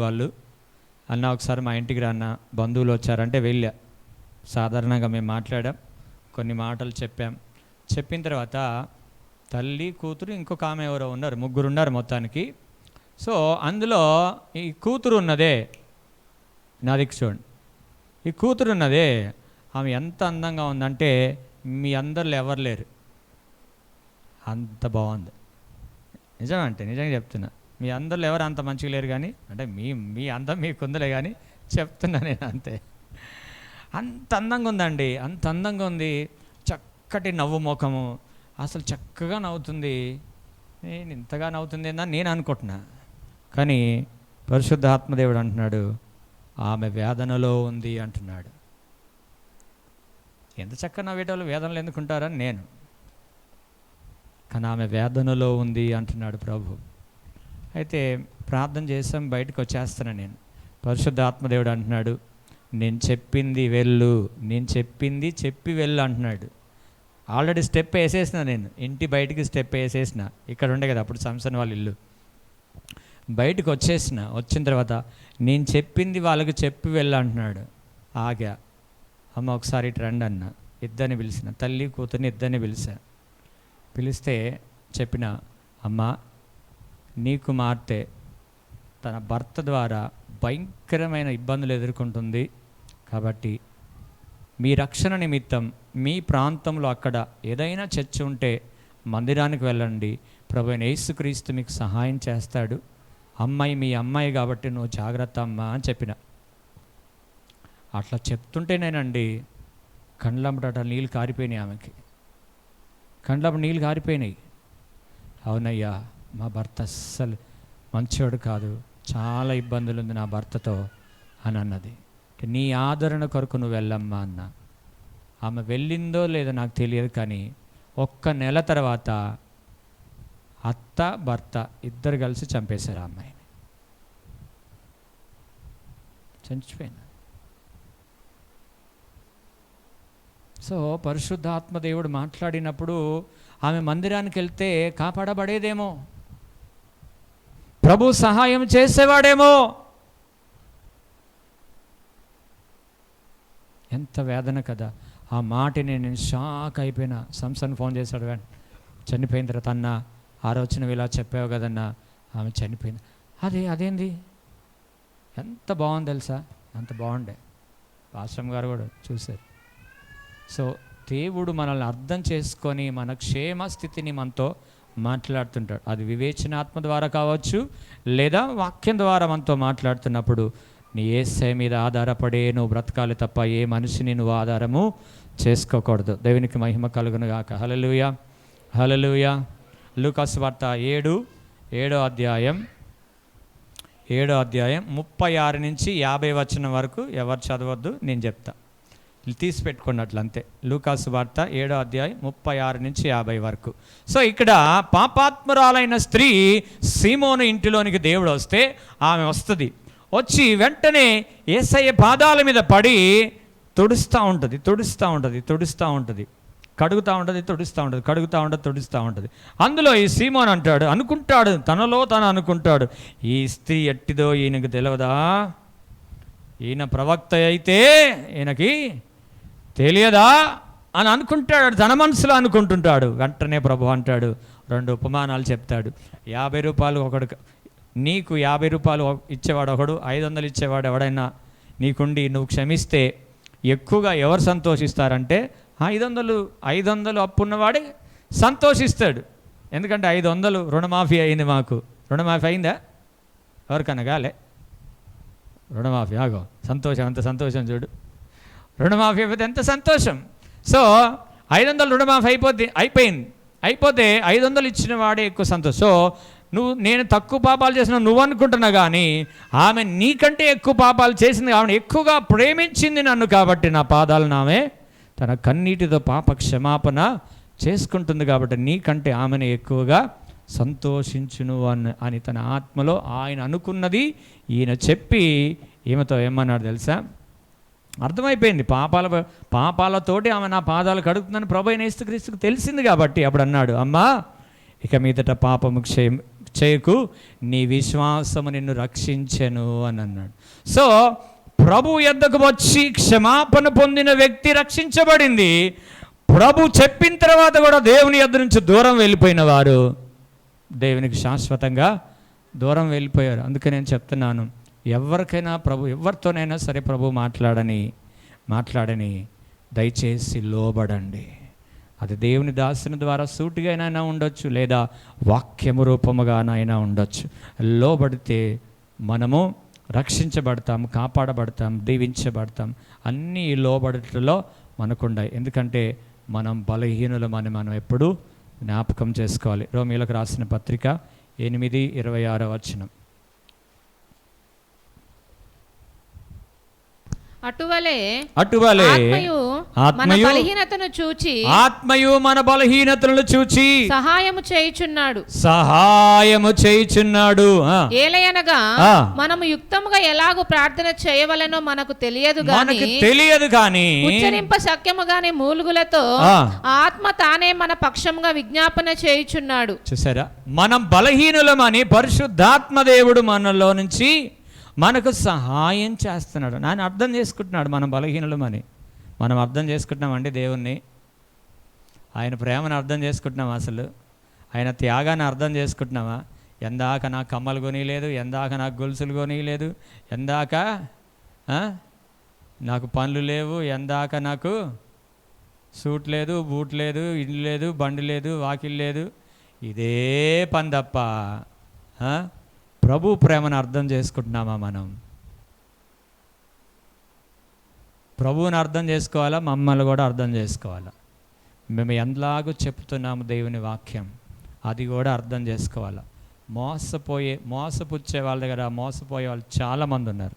వాళ్ళు అన్న ఒకసారి మా ఇంటికి రాన్న, బంధువులు వచ్చారంటే వెళ్ళా. సాధారణంగా మేము మాట్లాడాం, కొన్ని మాటలు చెప్పిన తర్వాత తల్లి, కూతురు, ఇంకొక ఆమె ఎవరో ఉన్నారు, 3 ఉన్నారు మొత్తానికి. సో అందులో ఈ కూతురు ఉన్నదే, నా దిక్కు చూడండి, ఈ కూతురు ఉన్నదే ఆమె ఎంత అందంగా ఉందంటే మీ అందరిలో ఎవరు లేరు, అంత బాగుంది. నిజంగా చెప్తున్నా, మీ అందరిలో ఎవరు అంత మంచిగా లేరు. కానీ అంటే మీ అందం మీకుందలే, కానీ చెప్తున్నా నేను అంతే. అంత అందంగా ఉందండి, అంత అందంగా ఉంది. చక్కటి నవ్వు ముఖము, అసలు చక్కగా నవ్వుతుంది. నేను ఇంతగా నవ్వుతుంది ఏందని నేను అనుకుంటున్నా. కానీ పరిశుద్ధ ఆత్మదేవుడు అంటున్నాడు ఆమె వేదనలో ఉంది అంటున్నాడు. ఎంత చక్కగా నవ్వేటోళ్ళు వేదనలు ఎందుకుంటారని నేను, కానీ ఆమె వేదనలో ఉంది అంటున్నాడు ప్రభు. అయితే ప్రార్థన చేసాం, బయటకు వచ్చేస్తాను నేను. పరిశుద్ధ ఆత్మదేవుడు అంటున్నాడు నేను చెప్పింది వెళ్ళు, నేను చెప్పింది చెప్పి వెళ్ళు అంటున్నాడు. ఆల్రెడీ స్టెప్ వేసేసిన, నేను ఇంటి బయటికి స్టెప్ వేసేసిన. ఇక్కడ ఉండే కదా అప్పుడు సంసోను వాళ్ళ ఇల్లు, బయటకు వచ్చేసిన. వచ్చిన తర్వాత నేను చెప్పింది వాళ్ళకి చెప్పి వెళ్ళు అంటున్నాడు. ఆగా, అమ్మ ఒకసారి ఇటు రండి అన్న. ఇద్దరిని పిలిచిన, తల్లి కూతుర్ని ఇద్దరిని పిలిస్తే చెప్పిన, అమ్మ నీ కుమార్తె తన భర్త ద్వారా భయంకరమైన ఇబ్బందులు ఎదుర్కొంటుంది. కాబట్టి మీ రక్షణ నిమిత్తం మీ ప్రాంతంలో అక్కడ ఏదైనా చర్చ్ ఉంటే మందిరానికి వెళ్ళండి, ప్రభువైన యేసుక్రీస్తు మీకు సహాయం చేస్తాడు. అమ్మాయి మీ అమ్మాయి కాబట్టి నువ్వు జాగ్రత్త అమ్మా అని చెప్పిన. అట్లా చెప్తుంటేనేనండి కండ్లమ్మట నీళ్ళు కారిపోయినాయి, ఆమెకి కండ్లమ్మట నీళ్ళు కారిపోయినాయి. అవునయ్యా, మా భర్త అస్సలు మంచివాడు కాదు, చాలా ఇబ్బందులు ఉంది నా భర్తతో అని అన్నది. నీ ఆదరణ కొరకు నువ్వు వెళ్ళమ్మా అన్న. ఆమె వెళ్ళిందో లేదో నాకు తెలియదు, కానీ 1 నెల తర్వాత అత్త భర్త ఇద్దరు కలిసి చంపేశారు ఆ అమ్మాయిని. చనిపోయింది. సో పరిశుద్ధాత్మ దేవుడు మాట్లాడినప్పుడు ఆమె మందిరానికి వెళ్తే కాపాడబడేదేమో, ప్రభు సహాయం చేసేవాడేమో. ఎంత వేదన కదా ఆ మాటని. నేను షాక్ అయిపోయినా. సంసోను ఫోన్ చేశాడు, చనిపోయిన తర్వాత అన్న ఆలోచన ఇలా చెప్పావు కదన్నా, ఆమె చనిపోయింది. అదేంది ఎంత బాగుంది తెలుసా, అంత బాగుండే. పాస్టర్ గారు కూడా చూశారు. సో దేవుడు మనల్ని అర్థం చేసుకొని మన క్షేమ స్థితిని మనతో మాట్లాడుతుంటాడు. అది వివేచనాత్మ ద్వారా కావచ్చు, లేదా వాక్యం ద్వారా మనతో మాట్లాడుతున్నప్పుడు నీ యేసయ్య మీద ఆధారపడే నువ్వు బ్రతకాలి తప్ప ఏ మనిషిని నువ్వు ఆధారము చేసుకోకూడదు. దేవునికి మహిమ కలుగును గాక. హల్లెలూయా, హల్లెలూయా. లూకాసు వార్త 7వ అధ్యాయం 36 నుంచి 50 వచనం వరకు ఎవరు చదవద్దు, నేను చెప్తా, తీసి పెట్టుకోండి అట్లా అంతే. లూకాసు వార్త 7వ అధ్యాయం 36 నుంచి 50 వరకు. సో ఇక్కడ పాపాత్మురాలైన స్త్రీ సీమోను ఇంటిలోనికి దేవుడు వస్తే ఆమె వస్తుంది. వచ్చి వెంటనే యేసయ్య పాదాల మీద పడి తుడుస్తూ ఉంటుంది, కడుగుతూ ఉంటుంది. అందులో ఈ సీమోన్ అనుకుంటాడు, తనలో తను అనుకుంటాడు, ఈ స్త్రీ ఎట్టిదో ఈయనకు తెలియదా, ఈయన ప్రవక్త అయితే ఈయనకి తెలియదా అని అనుకుంటాడు, తన మనసులో అనుకుంటుంటాడు. వెంటనే ప్రభు అంటాడు, 2 ఉపమానాలు చెప్తాడు. 50 రూపాయలు ఒకడు, నీకు 50 రూపాయలు ఇచ్చేవాడు ఒకడు, 500 ఇచ్చేవాడు ఎవడైనా నీకుండి నువ్వు క్షమిస్తే ఎక్కువగా ఎవరు సంతోషిస్తారంటే 500 అప్పున్నవాడే సంతోషిస్తాడు. ఎందుకంటే 500 రుణమాఫీ అయింది. మాకు రుణమాఫీ అయిందా? ఎవరికన్నా కాలే రుణమాఫీ? ఆగో సంతోషం, అంత సంతోషం చూడు. రుణమాఫీ అయిపోతే ఎంత సంతోషం. సో 500 రుణమాఫీ అయిపోతే 500 ఇచ్చిన వాడే ఎక్కువ సంతోషం. సో నేను తక్కువ పాపాలు చేసిన నువ్వు అనుకుంటున్నా, కానీ ఆమె నీకంటే ఎక్కువ పాపాలు చేసింది, ఆమె ఎక్కువగా ప్రేమించింది నన్ను, కాబట్టి నా పాదాలను ఆమె తన కన్నీటితో పాప క్షమాపణ చేసుకుంటుంది, కాబట్టి నీకంటే ఆమెను ఎక్కువగా సంతోషించును అని తన ఆత్మలో ఆయన అనుకున్నది ఈయన చెప్పి ఈమెతో ఏమన్నాడు తెలుసా? అర్థమైపోయింది, పాపాలతోటి ఆమె నా పాదాలు కడుగుతుందని ప్రభువైన యేసుక్రీస్తుకు తెలిసింది. కాబట్టి అప్పుడు అన్నాడు, అమ్మా ఇక మీదట పాపము చేయకు, నీ విశ్వాసము నిన్ను రక్షించెను అని అన్నాడు. సో ప్రభు యొద్దకు వచ్చి క్షమాపణ పొందిన వ్యక్తి రక్షించబడింది. ప్రభు చెప్పిన తర్వాత కూడా దేవుని యొద్ద నుంచి దూరం వెళ్ళిపోయిన వారు దేవునికి శాశ్వతంగా దూరం వెళ్ళిపోయారు. అందుకే నేను చెప్తున్నాను, ఎవరితోనైనా సరే ప్రభు మాట్లాడని దయచేసి లోబడండి. అది దేవుని దాసుని ద్వారా సూటిగానైనా ఉండొచ్చు, లేదా వాక్యము రూపముగానైనా ఉండొచ్చు. లోబడితే మనము రక్షించబడతాం, కాపాడబడతాం, దీవించబడతాం. అన్నీ లోబడటలో మనకుండాయి. ఎందుకంటే మనం బలహీనులమని మనం ఎప్పుడూ జ్ఞాపకం చేసుకోవాలి. రోమీయులకు రాసిన పత్రిక 8:26 అటువలే ఆత్మయు మన బలహీనతను చూచి సహాయము చేయుచున్నాడు. ఏలయనగా మనము యుక్తముగా ఎలాగూ ప్రార్థన చేయవలెనో మనకు తెలియదు గాని ఉచ్చరింప శక్యముగానే మూలుగులతో ఆత్మ తానే మన పక్షముగా విజ్ఞాపన చేయుచున్నాడు. చూసారా, మనం బలహీనులమని పరిశుద్ధాత్మ దేవుడు మనలో నుంచి మనకు సహాయం చేస్తున్నాడు. ఆయన అర్థం చేసుకుంటున్నాడు మనం బలహీనులమని. మనం అర్థం చేసుకుంటున్నామండి దేవుణ్ణి, ఆయన ప్రేమను అర్థం చేసుకుంటున్నామా? అసలు ఆయన త్యాగాన్ని అర్థం చేసుకుంటున్నామా? ఎందాక నాకు కమ్మలు కొనియలేదు, ఎందాక నాకు గొలుసులు కొనియలేదు, ఎందాక నాకు పనులు లేవు, ఎందాక నాకు సూట్ లేదు, బూట్ లేదు, ఇల్లు లేదు, బండి లేదు, వాకిల్ లేదు, ఇదే పని తప్ప ప్రభు ప్రేమను అర్థం చేసుకుంటున్నామా? మనం ప్రభువుని అర్థం చేసుకోవాలా, మమ్మల్ని కూడా అర్థం చేసుకోవాలా. మేము ఎంతలాగూ చెప్తున్నాము దేవుని వాక్యం, అది కూడా అర్థం చేసుకోవాలా. మోసపుచ్చే వాళ్ళ దగ్గర మోసపోయే వాళ్ళు చాలామంది ఉన్నారు.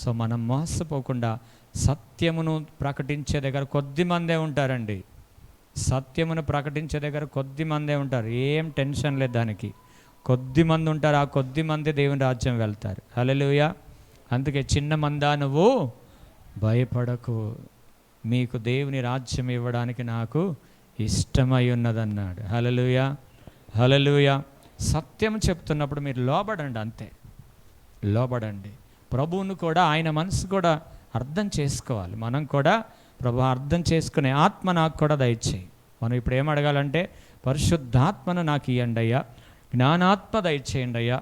సో మనం మోసపోకుండా సత్యమును ప్రకటించే దగ్గర కొద్దిమందే ఉంటారండి. సత్యమును ప్రకటించే దగ్గర కొద్దిమందే ఉంటారు. ఏం టెన్షన్ లేదు దానికి. కొద్దిమంది ఉంటారు, ఆ కొద్దిమంది దేవుని రాజ్యం వెళ్తారు. హల్లెలూయా. అందుకే చిన్న మందా నువ్వు భయపడకు, మీకు దేవుని రాజ్యం ఇవ్వడానికి నాకు ఇష్టమై ఉన్నదన్నాడు. హల్లెలూయా, హల్లెలూయా. సత్యం చెప్తున్నప్పుడు మీరు లోబడండి, అంతే. లోబడండి. ప్రభువును కూడా ఆయన మనసు కూడా అర్థం చేసుకోవాలి. మనం కూడా ప్రభు అర్థం చేసుకునే ఆత్మ నాకు కూడా దయచేయి. మనం ఇప్పుడు ఏం అడగాలంటే, పరిశుద్ధాత్మను నాకు ఇవ్వండి అయ్యా, జ్ఞానాత్మ దయచేయండి అయ్యా,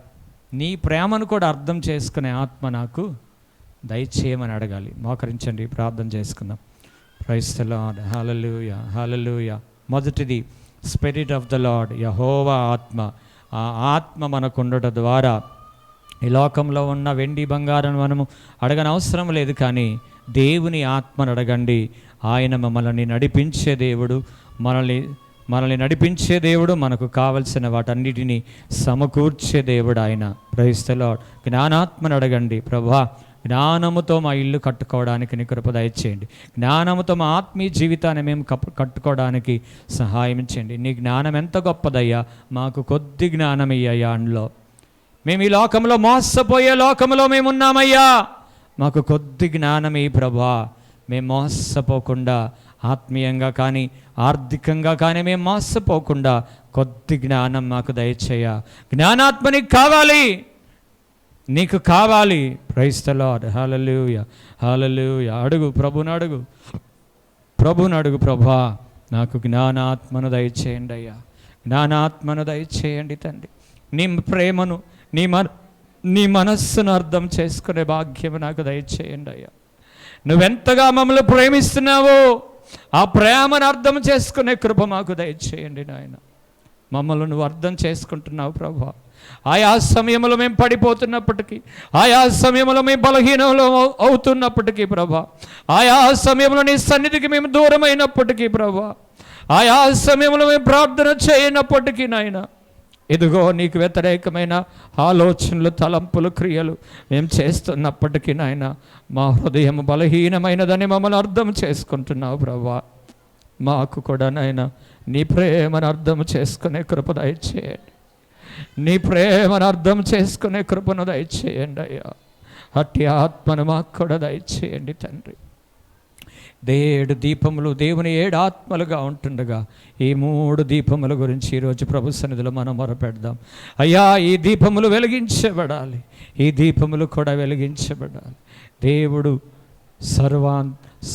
నీ ప్రేమను కూడా అర్థం చేసుకునే ఆత్మ నాకు దయచేయమని అడగాలి. మోకరించండి, ప్రార్థన చేసుకుందాం. Praise the lord. Hallelujah, hallelujah. మొదటిది స్పిరిట్ ఆఫ్ ద లార్డ్, యెహోవా ఆత్మ. ఆ ఆత్మ మనకు ఉండటం ద్వారా ఈ లోకంలో ఉన్న వెండి బంగారం మనము అడగనవసరం లేదు, కానీ దేవుని ఆత్మను అడగండి. ఆయన మనల్ని నడిపించే దేవుడు, మనల్ని నడిపించే దేవుడు, మనకు కావలసిన వాటన్నిటినీ సమకూర్చే దేవుడు ఆయన. Praise the lord. జ్ఞానాత్మను అడగండి. ప్రభువా, జ్ఞానముతో మా ఇల్లు కట్టుకోవడానికి నీ కృప దయచేయండి. జ్ఞానముతో మా ఆత్మీయ జీవితాన్ని మేము కట్టుకోవడానికి సహాయం చేయండి. నీ జ్ఞానం ఎంత గొప్పదయ్యా, మాకు కొద్ది జ్ఞానం ఇయ్యా. అందులో మేము ఈ లోకంలో మోసపోయే లోకంలో మేమున్నామయ్యా, మాకు కొద్ది జ్ఞానం ఈ ప్రభువా. మేము మోసపోకుండా ఆత్మీయంగా కానీ ఆర్థికంగా కానీ మేము మోసపోకుండా కొద్ది జ్ఞానం మాకు దయచేయ. జ్ఞానాత్మ నీకు కావాలి, నీకు కావాలి. Praise the lord. Hallelujah, hallelujah. అడుగు, ప్రభుని అడుగు, ప్రభుని అడుగు. ప్రభువా, నాకు జ్ఞానాత్మను దయచేయండి అయ్యా, జ్ఞానాత్మను దయచేయండి తండ్రి. నీ ప్రేమను, నీ మనస్సును అర్థం చేసుకునే భాగ్యం నాకు దయచేయండి అయ్యా. నువ్వెంతగా మమ్మల్ని ప్రేమిస్తున్నావో ఆ ప్రేమను అర్థం చేసుకునే కృప మాకు దయచేయండి నాయన. మమ్మల్ని నువ్వు అర్థం చేసుకుంటున్నావు ప్రభువా. ఆయా సమయంలో మేము పడిపోతున్నప్పటికీ, ఆయా సమయంలో మేము బలహీనంలో అవుతున్నప్పటికీ ప్రభా, ఆయా సమయంలో నీ సన్నిధికి మేము దూరమైనప్పటికీ ప్రభా, ఆయా సమయంలో మేము ప్రార్థన చేయనప్పటికీ నాయన, ఇదిగో నీకు వ్యతిరేకమైన ఆలోచనలు, తలంపులు, క్రియలు మేము చేస్తున్నప్పటికీ నాయన, మా హృదయం బలహీనమైనదని మమ్మల్ని అర్థం చేసుకుంటున్నావు ప్రభా. మాకు కూడా నాయన నీ ప్రేమను అర్థం చేసుకునే కృప దయచేయండి. నీ ప్రేమను అర్థం చేసుకునే కృపను దయచేయండి అయ్యా. అట్టి ఆత్మను మాకు కూడా దయచేయండి తండ్రి. 7 దీపములు దేవుని 7 ఆత్మలుగా ఉంటుండగా ఈ 3 దీపముల గురించి ఈరోజు ప్రభు సన్నిధిలో మనం మొరపెడదాం. అయ్యా, ఈ దీపములు వెలిగించబడాలి, ఈ దీపములు కూడా వెలిగించబడాలి. దేవుడు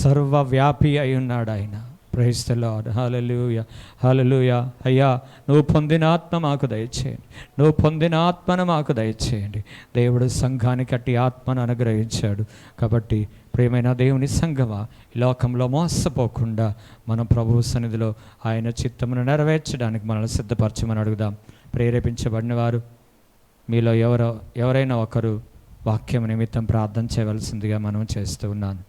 సర్వవ్యాపి అయి ఉన్నాడు ఆయన. Praise the lord. Hallelujah, hallelujah. అయ్యా, నువ్వు పొందిన ఆత్మ మాకు దయచేయండి, నువ్వు పొందిన ఆత్మను మాకు దయచేయండి. దేవుడు సంఘానికి అట్టి ఆత్మను అనుగ్రహించాడు. కాబట్టి ప్రియమైన దేవుని సంఘమా, ఈ లోకంలో మోసపోకుండా మనం ప్రభు సన్నిధిలో ఆయన చిత్తమును నెరవేర్చడానికి మనల్ని సిద్ధపరచమని అడుగుదాం. ప్రేరేపించబడిన వారు మీలో ఎవరైనా ఒకరు వాక్యం నిమిత్తం ప్రార్థన చేయవలసిందిగా మనం చేస్తూ ఉన్నాను.